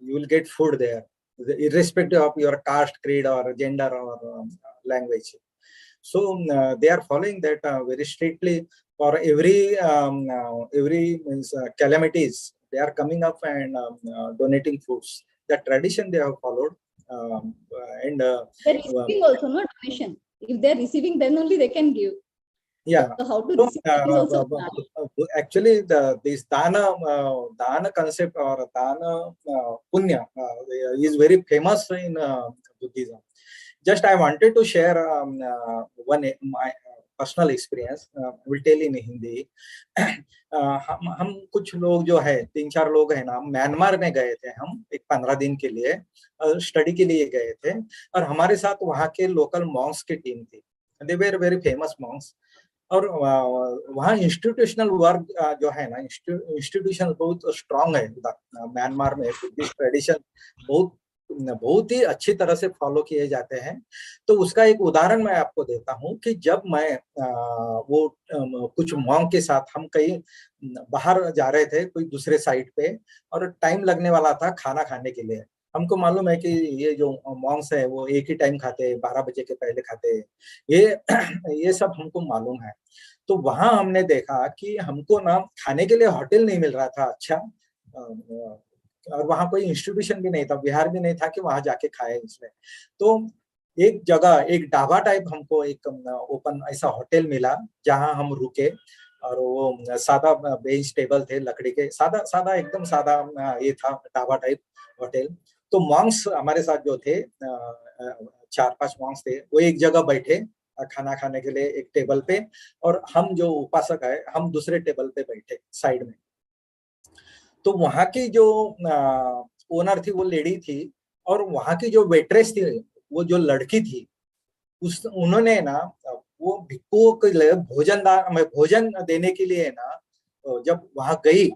you will get food there, irrespective of your caste, creed, or gender, or language. So they are following that very strictly. For every calamities, they are coming up and donating foods. That tradition they have followed. And they're receiving also no donation. If they're receiving, then only they can give. Yeah. So how to receive that is also actually this dana concept or dana punya is very famous in Buddhism. Just I wanted to share my personal experience. Will tell in Hindi. हम कुछ लोग जो है 3-4 लोग है ना, Myanmar में गए थे. हम एक 15 दिन के लिए स्टडी के लिए गए थे, और हमारे साथ वहाँ के लोकल मॉन्क्स की टीम थी. They were very famous monks. और वहाँ इंस्टीट्यूशनल वर्क जो है ना, इंस्टीट्यूशन बहुत स्ट्रांग है. म्यांमार में बुद्धिस्ट ट्रेडिशन बहुत ही अच्छी तरह से फॉलो किए जाते हैं. तो उसका एक उदाहरण मैं आपको देता हूँ कि जब मैं वो कुछ मॉन्क के साथ हम कहीं बाहर जा रहे थे, कोई दूसरे साइड पे, और टाइम लगने वाला था खाना खाने के लिए. हमको मालूम है कि ये जो मॉन्क्स है वो एक ही टाइम खाते हैं, 12 बजे के पहले खाते हैं. ये सब हमको मालूम है. तो वहां हमने देखा कि हमको ना खाने के लिए होटल नहीं मिल रहा था अच्छा, और वहां कोई इंस्टीट्यूशन भी नहीं था, बिहार भी नहीं था कि वहां जाके खाए इसमें. तो एक जगह, एक ढाबा टाइप हमको एक ओपन ऐसा होटल मिला जहां हम रुके, और वो सादा बेंच टेबल थे लकड़ी के, सादा एकदम सादा ये था ढाबा टाइप होटल. तो मॉन्क्स हमारे साथ जो थे 4-5 मॉन्क्स थे, वो एक जगह बैठे खाना खाने के लिए एक टेबल पे, और हम जो उपासक है हम दूसरे टेबल पे बैठे साइड में. तो वहां की जो ओनर थी वो लेडी थी, और वहां की जो वेट्रेस थी वो जो लड़की थी, उन्होंने ना वो भिक्षुओं के लिए भोजन देने के लिए ना जब वहां गई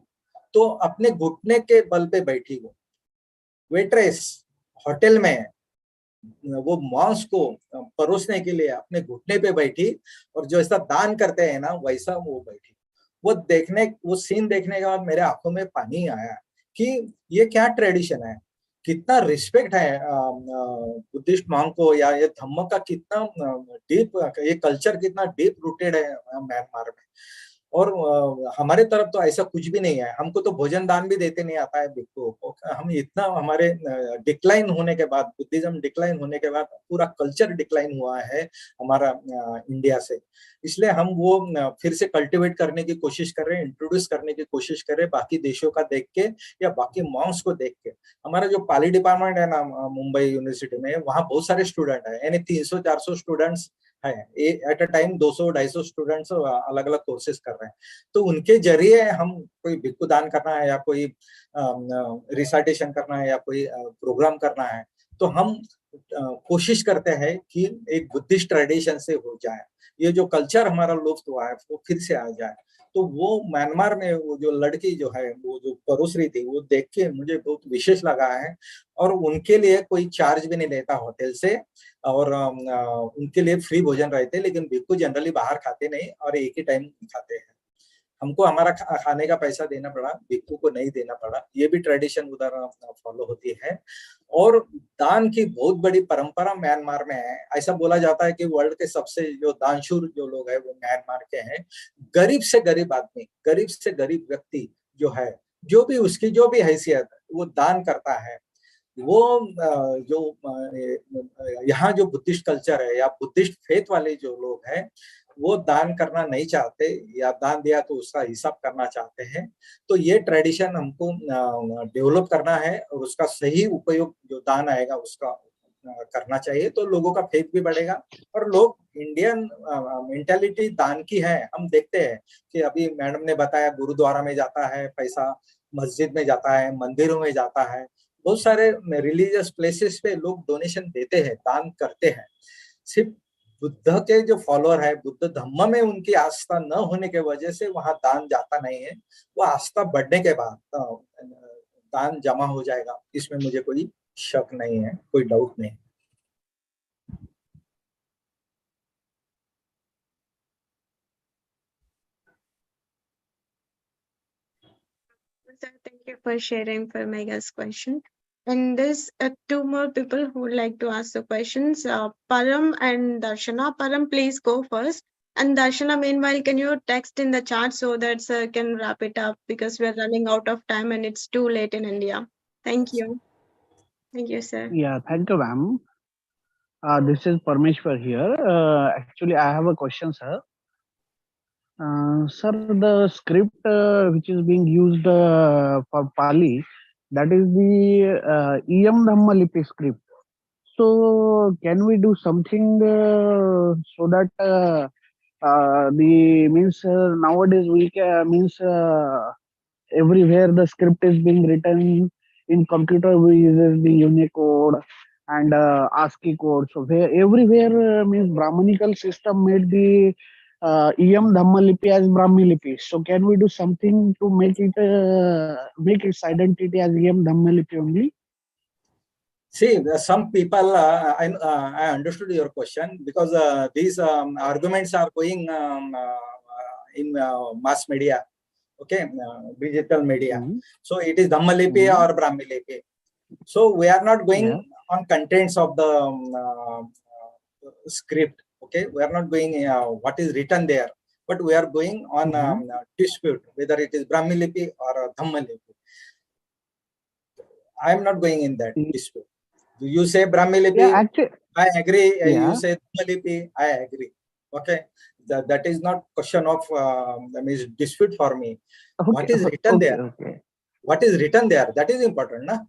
तो अपने घुटने के बल पे बैठी. वो वेट्रेस होटल में वो मॉन्क्स को परोसने के लिए अपने घुटने पे बैठी, और जो ऐसा दान करते हैं ना वैसा वो बैठी. वो सीन देखने के बाद मेरे आंखों में पानी आया कि ये क्या ट्रेडिशन है कितना रिस्पेक्ट है बुद्धिस्ट मॉन्क को, या ये धम्म का कितना डीप, ये कल्चर कितना डीप रूटेड है म्यांमार में। और हमारे तरफ तो ऐसा कुछ भी नहीं है, हमको तो भोजन दान भी देते नहीं आता है भिक्षु। हम इतना, हमारे डिक्लाइन होने के बाद, बुद्धिज्म डिक्लाइन होने के बाद पूरा कल्चर डिक्लाइन हुआ है हमारा इंडिया से। इसलिए हम वो फिर से कल्टिवेट करने की कोशिश कर रहे हैं, इंट्रोड्यूस करने की कोशिश कर रहे हैं बाकी देशों का देख के या बाकी मॉन्क्स को देख के। हमारा जो पाली डिपार्टमेंट है ना मुंबई यूनिवर्सिटी में, वहाँ बहुत सारे स्टूडेंट है, यानी 300-400 स्टूडेंट्स है एट अ टाइम, 200-250 स्टूडेंट्स अलग अलग कोर्सेज कर रहे हैं। तो उनके जरिए हम कोई भिक्षु दान करना है या कोई रिसाइटेशन करना है या कोई प्रोग्राम करना है, तो हम कोशिश करते हैं कि एक बुद्धिस्ट ट्रेडिशन से हो जाए, ये जो कल्चर हमारा लुप्त हुआ है वो फिर से आ जाए। तो वो म्यांमार में वो जो लड़की जो है, वो जो परोस रही थी, वो देख के मुझे बहुत विशेष लगा है। और उनके लिए कोई चार्ज भी नहीं लेता होटल से, और उनके लिए फ्री भोजन रहते, लेकिन भिक्षु जनरली बाहर खाते नहीं और एक ही टाइम खाते हैं। हमको हमारा खाने का पैसा देना पड़ा, भिक्षु को नहीं देना पड़ा। ये भी ट्रेडिशन उधर फॉलो होती है। और दान की बहुत बड़ी परंपरा म्यांमार में है। ऐसा बोला जाता है कि वर्ल्ड के सबसे जो दानशूर जो लोग हैं वो म्यांमार के हैं। गरीब से गरीब आदमी, गरीब से गरीब व्यक्ति जो है, जो भी उसकी जो भी हैसियत, वो दान करता है। वो जो यहाँ जो बुद्धिस्ट कल्चर है या बुद्धिस्ट फेथ वाले जो लोग हैं, वो दान करना नहीं चाहते, या दान दिया तो उसका हिसाब करना चाहते हैं। तो ये ट्रेडिशन हमको डेवलप करना है, और उसका सही उपयोग जो दान आएगा उसका करना चाहिए, तो लोगों का फेथ भी बढ़ेगा। और लोग, इंडियन मेंटालिटी दान की है। हम देखते हैं कि अभी मैडम ने बताया, गुरुद्वारा में जाता है पैसा, मस्जिद में जाता है, मंदिरों में जाता है, बहुत सारे रिलीजियस प्लेसेस पे लोग डोनेशन देते हैं, दान करते हैं। सिर्फ बुद्ध के जो फॉलोअर है, बुद्ध धम्म में उनकी आस्था न होने के वजह से वहां दान जाता नहीं है। वो आस्था बढ़ने के बाद दान जमा हो जाएगा, इसमें मुझे कोई शक नहीं है, कोई डाउट नहीं। Sir, thank you for sharing for Mega's question. And there's two more people who would like to ask the questions. Param and Darshana. Param, please go first. And Darshana, meanwhile, can you text in the chat so that Sir can wrap it up, because we're running out of time and it's too late in India. Thank you. Thank you, sir. Yeah, thank you, ma'am. This is Parmeshwar here. Actually, I have a question, sir. Sir, the script which is being used for Pali, that is the Iyam Dhamma Lipi script. So, can we do something so that the means nowadays we can, means everywhere the script is being written in computer, we use the Unicode and ASCII code. So where everywhere means Brahmanical system made the Iyam Dhamma Lipi as Brahmi Lipi. So can we do something to make its identity as Iyam Dhamma Lipi only? See, some people, I understood your question, because these arguments are going in mass media, okay, digital media. So it is Dhamma Lipi or Brahmi Lipi. So we are not going on contents of the script, okay. We are not going what is written there, but we are going on dispute whether it is Brahmi Lipi or Dhamma Lipi. I am not going in that dispute. You say Brahmi Lipi, actually, I agree. You say Dhamma Lipi, I agree. Okay, that is not question of means dispute for me. What is written there? What is written there? That is important, na?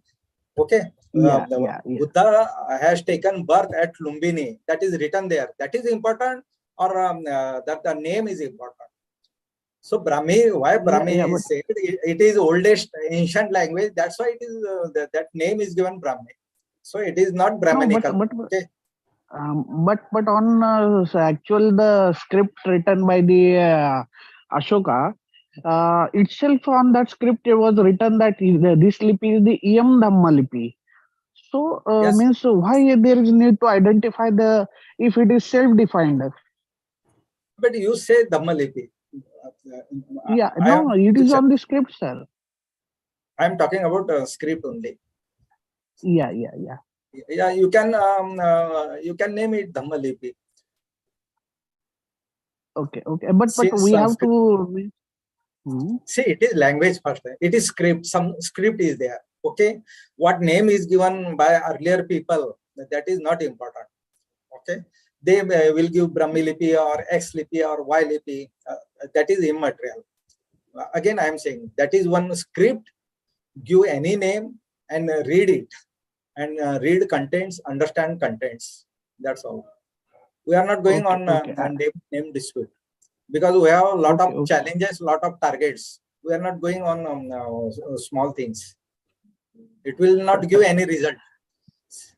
Okay. Buddha has taken birth at Lumbini. That is written there. That is important, or that the name is important. So Brahmi, why Brahmi is said? It is oldest ancient language. That's why it is that name is given Brahmi. So it is not Brahmanical. But on actual the script written by the Ashoka, itself on that script it was written that this lipi is the Iyam Dhamma Lipi. So means why there is need to identify the, if it is self-defined? But you say Dhamma Lipi. Yeah, no, it is on the script, sir. I am talking about script only. Yeah. Yeah, you can name it Dhammalipi. Okay. But Since we have Sanskrit, to. see, it is language first. It is script. Some script is there. Okay, what name is given by earlier people, that is not important. Okay, they will give Brahmilipi or X Lipi or Y Lipi. That is immaterial. Again, I am saying that is one script. Give any name and read it, and read contents, understand contents. That's all. We are not going on Okay. name dispute, because we have a lot of Okay. challenges, lot of targets. We are not going on small things. It will not give any result.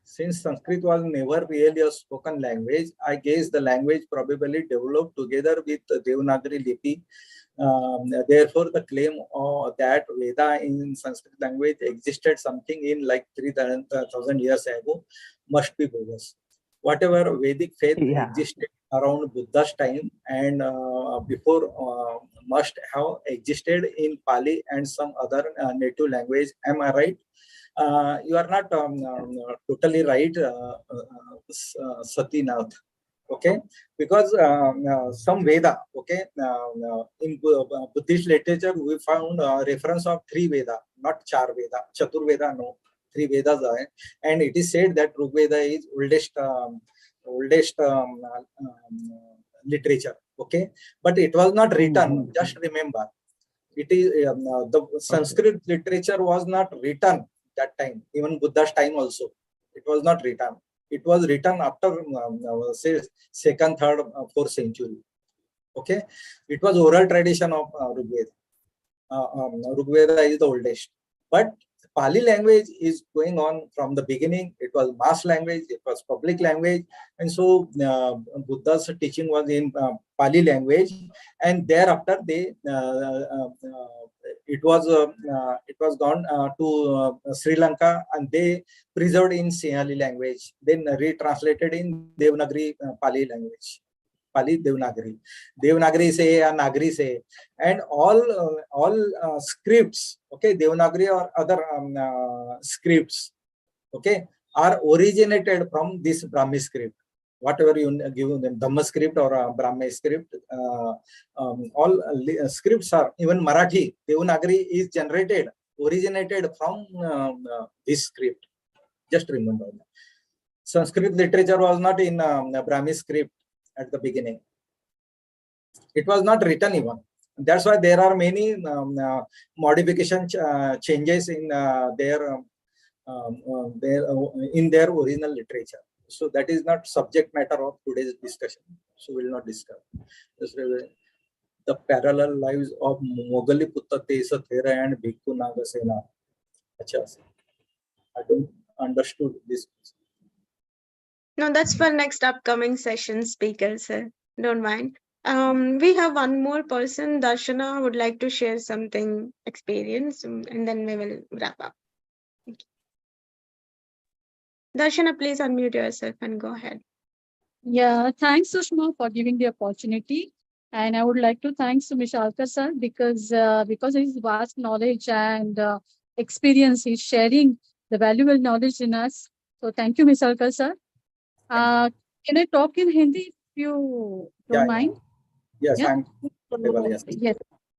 Since Sanskrit was never really a spoken language, I guess the language probably developed together with Devanagari Lipi. Therefore, the claim that Veda in Sanskrit language existed something in like 3,000 years ago must be bogus. Whatever Vedic faith Yeah. existed around Buddha's time and before must have existed in Pali and some other native language. Am I right? You are not totally right, Satinath. Okay, because some Veda, okay, in Buddhist literature we found reference of 3 Veda, not 4 Veda, Chatur Veda, no, 3 Vedas are, and it is said that Rig Veda is oldest literature. Okay, but it was not written. Just remember, it is the Sanskrit literature was not written that time, even Buddha's time also. It was not written. It was written after say 2nd, 3rd, 4th century. Okay, it was oral tradition of Rig Veda. Rig Veda is the oldest, but Pali language is going on from the beginning. It was mass language, it was public language, and so Buddha's teaching was in Pali language, and thereafter they it was gone to Sri Lanka, and they preserved in Sinhali language, then retranslated in Devanagari Pali language. Pali Devanagari. Devanagari say या Nagari say, and all scripts, okay, Devanagari or other scripts, okay, are originated from this Brahmi script. Whatever you give them, Dhamma script or Brahmi script, all scripts are, even Marathi, Devanagari is originated from this script. Just remember that. Sanskrit literature was not in Brahmi script at the beginning. It was not written even. That's why there are many modification changes in their original literature. So that is not subject matter of today's discussion. So we will not discuss. The parallel lives of Mogaliputta Tesa Thera and Bhikkhu Nagasena. I don't understood this. No, that's for next upcoming session speaker, sir. Don't mind. We have one more person, Darshana, would like to share something experience, and then we will wrap up. Darshana, please unmute yourself and go ahead. Yeah, thanks, Sushma, for giving the opportunity. And I would like to thank Misalkar sir because his vast knowledge and experience, he's sharing the valuable knowledge in us. So thank you, Misalkar sir. Can I talk in Hindi if you don't mind? Yes, Yeah?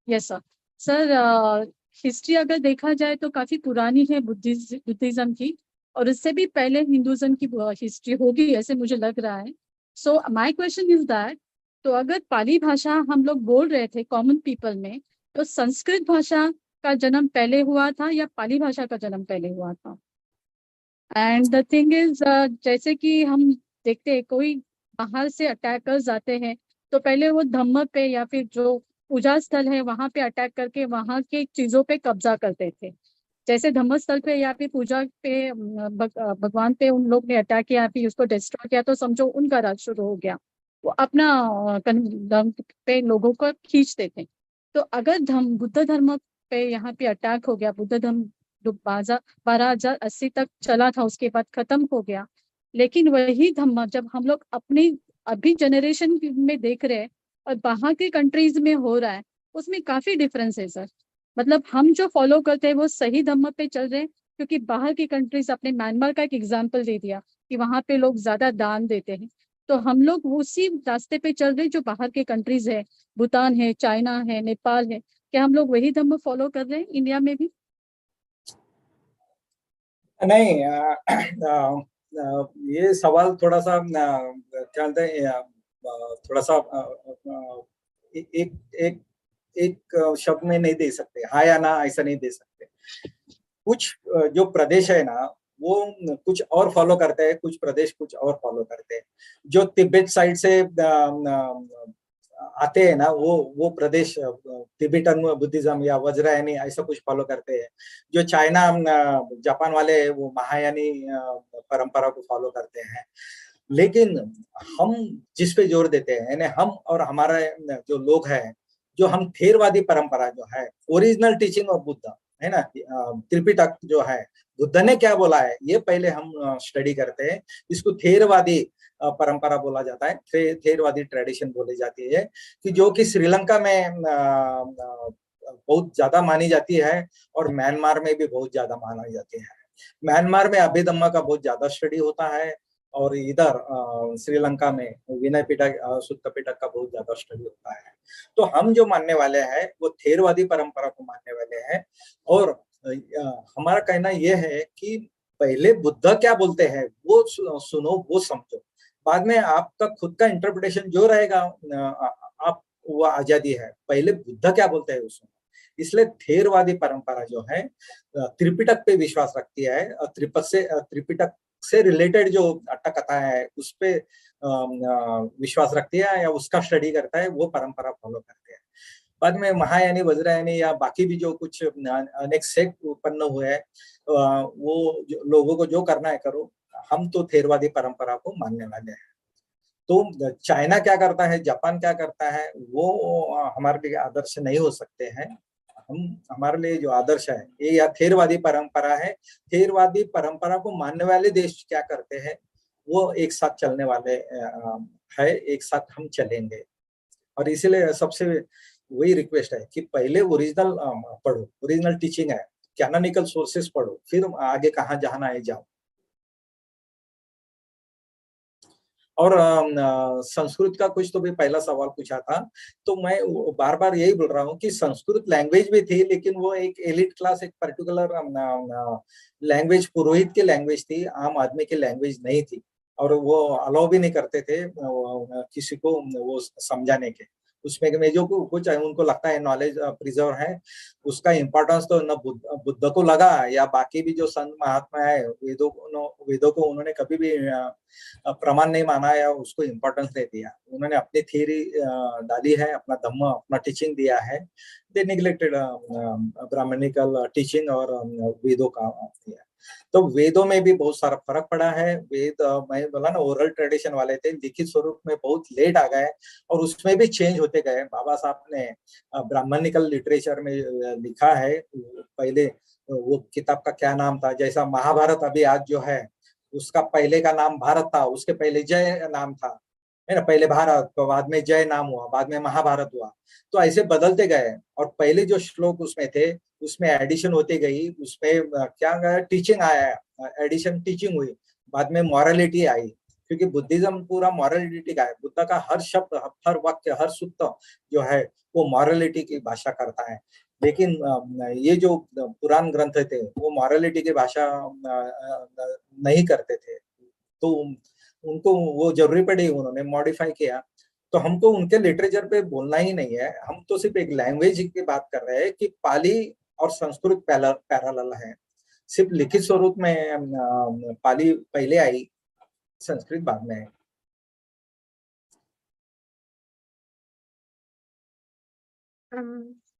Yes, sir. Sir, history अगर देखा जाए तो काफी पुरानी है Buddhism की, और इससे भी पहले हिंदुज्म की हिस्ट्री होगी ऐसे मुझे लग रहा है. So my question is that, तो अगर पाली भाषा हम लोग बोल रहे थे कॉमन पीपल में, तो संस्कृत भाषा का जन्म पहले हुआ था या पाली भाषा का जन्म पहले हुआ था? एंड द थिंग इज, जैसे कि हम देखते हैं कोई बाहर से अटैकर्स आते हैं तो पहले वो धम्म पे या फिर जो पूजा स्थल है वहां पे अटैक करके वहां के चीजों पे कब्जा करते थे. जैसे धम्म स्थल पे या फिर पूजा पे भगवान पे उन लोग ने अटैक किया, फिर उसको डिस्ट्रॉय किया, तो समझो उनका राज शुरू हो गया. वो अपना धर्म पे लोगों को खींचते थे. तो अगर बुद्ध धर्म पे यहाँ पे अटैक हो गया, बुद्ध धर्म 12,080 तक चला था, उसके बाद खत्म हो गया, लेकिन वही धम्म जब हम लोग अपनी अभी जनरेशन में देख रहे हैं और बाहर के कंट्रीज में हो रहा है, उसमें काफी डिफरेंस है सर. मतलब हम जो फॉलो करते हैं वो सही धम्म पे चल रहे हैं, क्योंकि बाहर की कंट्रीज, अपने म्यांमार का एक एग्जाम्पल दे दिया कि वहां पे लोग ज्यादा दान देते हैं, तो हम लोग उसी रास्ते पे चल रहे जो बाहर के कंट्रीज है, भूटान है, चाइना है, नेपाल है, क्या हम लोग वही धर्म फॉलो कर रहे हैं इंडिया में भी? नहीं, ये सवाल थोड़ा सा क्या बोलते हैं, थोड़ा सा एक एक एक शब्द में नहीं दे सकते, हाँ या ना ऐसा नहीं दे सकते। कुछ जो प्रदेश है ना वो कुछ और फॉलो करते हैं, कुछ प्रदेश कुछ और फॉलो करते हैं। जो तिब्बत साइड से आते हैं ना वो प्रदेश तिब्बतन बुद्धिज्म या वज्रयानी ऐसा कुछ फॉलो करते हैं। जो चाइना जापान वाले वो महायानी परंपरा को फॉलो करते हैं। लेकिन हम जिस पे जोर देते हैं, यानी हम और हमारे जो लोग हैं, जो हम थेरवादी परंपरा जो है, ओरिजिनल टीचिंग ऑफ बुद्ध है ना, त्रिपिटक जो है, बुद्ध ने क्या बोला है ये पहले हम स्टडी करते हैं। इसको थेरवादी परंपरा बोला जाता है, थेरवादी ट्रेडिशन बोली जाती है, कि जो कि श्रीलंका में बहुत ज्यादा मानी जाती है और म्यांमार में भी बहुत ज्यादा मानी जाती है। म्यांमार में अभिधम्मा का बहुत ज्यादा स्टडी होता है और इधर श्रीलंका में विनय पिटक, सुत्त पिटक का बहुत ज्यादा स्टडी होता है। तो हम जो मानने वाले हैं वो थेरवादी परंपरा को मानने वाले हैं। और हमारा कहना यह है कि पहले बुद्ध क्या बोलते हैं वो सुनो, वो समझो, बाद में आपका खुद का इंटरप्रिटेशन जो रहेगा आप वो आजादी है। पहले बुद्ध क्या बोलते हैं वो सुनो। इसलिए थेरवादी परंपरा जो है त्रिपिटक पे विश्वास रखती है, त्रिपिटक से रिलेटेड जो कथा है उस पे विश्वास रखती है या उसका स्टडी करता है, वो परंपरा फॉलो करते हैं। बाद में महायानी, वज्रयानी या बाकी भी जो कुछ अनेक सेक्ट उत्पन्न हुए हैं, वो लोगों को जो करना है करो, हम तो थेरवादी परंपरा को मानने वाले हैं। तो चाइना क्या करता है, जापान क्या करता है, वो हमारे लिए आदर्श नहीं हो सकते हैं। हमारे लिए जो आदर्श है ये या थेरवादी परंपरा है। थेरवादी परंपरा को मानने वाले देश क्या करते हैं वो एक साथ चलने वाले है, एक साथ हम चलेंगे। और इसीलिए सबसे वही रिक्वेस्ट है कि पहले ओरिजिनल पढ़ो, ओरिजिनल टीचिंग है, कैनोनिकल सोर्सेस पढ़ो, फिर आगे कहाँ जाना है जाओ। और संस्कृत का कुछ तो भी पहला सवाल पूछा था, तो मैं बार बार यही बोल रहा हूँ कि संस्कृत लैंग्वेज भी थी, लेकिन वो एक एलिट क्लास, एक पर्टिकुलर लैंग्वेज, पुरोहित की लैंग्वेज थी, आम आदमी की लैंग्वेज नहीं थी। और वो अलाउ भी नहीं करते थे किसी को वो समझाने के। उसमें में जो कुछ उनको लगता है नॉलेज प्रिजर्व है, उसका इम्पोर्टेंस तो न बुद्ध को लगा या बाकी भी जो संत महात्मा है, वेदों को उन्होंने कभी भी प्रमाण नहीं माना या उसको इम्पोर्टेंस नहीं दिया। उन्होंने अपनी थ्योरी डाली है, अपना धम्म, अपना टीचिंग दिया है। दे निग्लेक्टेड ब्राह्मणिकल टीचिंग और वेदों का दिया। तो वेदों में भी बहुत सारा फर्क पड़ा है। वेद मैं बोला ना ओरल ट्रेडिशन वाले थे, लिखित स्वरूप में बहुत लेट आ गए और उसमें भी चेंज होते गए। बाबा साहब ने ब्राह्मणिकल लिटरेचर में लिखा है, पहले वो किताब का क्या नाम था, जैसा महाभारत अभी आज जो है उसका पहले का नाम भारत था, उसके पहले जय नाम था, है ना, पहले भारत, तो बाद में जय नाम हुआ, बाद में महाभारत हुआ। तो ऐसे बदलते गए और पहले जो श्लोक उसमें थे उसमें एडिशन होती गई, उसमें क्या टीचिंग आया, एडिशन टीचिंग हुई, बाद में मॉरलिटी आई, क्योंकि बुद्धिज्म पूरा मॉरलिटी का है। बुद्ध का हर शब्द, हर वाक्य, हर सूत्र जो है वो मॉरलिटी की भाषा करता है। लेकिन ये जो पुराण ग्रंथ थे वो मॉरलिटी की भाषा नहीं करते थे, तो उनको वो जरूरी पड़ी, उन्होंने मॉडिफाई किया। तो हमको उनके लिटरेचर पे बोलना ही नहीं है, हम तो सिर्फ एक लैंग्वेज की बात कर रहे हैं कि पाली और संस्कृत पैरेलल है। सिर्फ लिखित स्वरूप में पाली पहले आई, संस्कृत बाद में आई।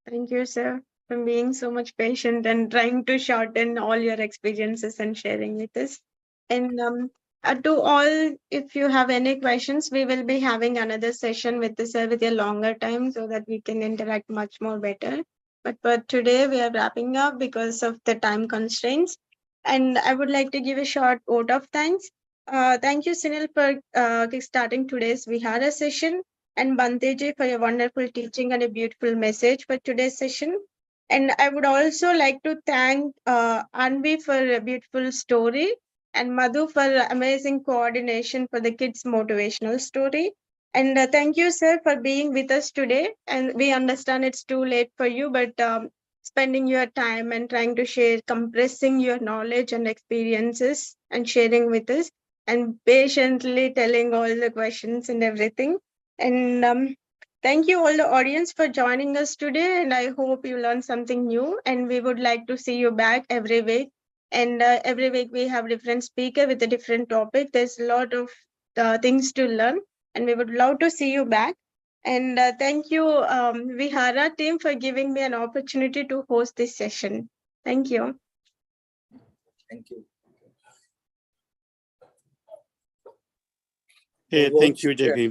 Thank you, sir, for being so much patient and trying to shorten all your experiences and sharing with us. And to all, if you have any questions, we will be having another session with the sir with a longer time so that we can interact much more better. But for today, we are wrapping up because of the time constraints. And I would like to give a short vote of thanks. Thank you, Sunil, for starting today's Vihara session, and Banteji for your wonderful teaching and a beautiful message for today's session. And I would also like to thank Anvi for a beautiful story and Madhu for amazing coordination for the kids' motivational story. And thank you, sir, for being with us today. And we understand it's too late for you, but spending your time and trying to share, compressing your knowledge and experiences and sharing with us and patiently telling all the questions and everything. And thank you all the audience for joining us today. And I hope you learned something new. And we would like to see you back every week. And every week we have different speaker with a different topic. There's a lot of things to learn. And we would love to see you back. And thank you, Vihara team, for giving me an opportunity to host this session. Thank you. Thank you. Hey, thank you, Jaghi.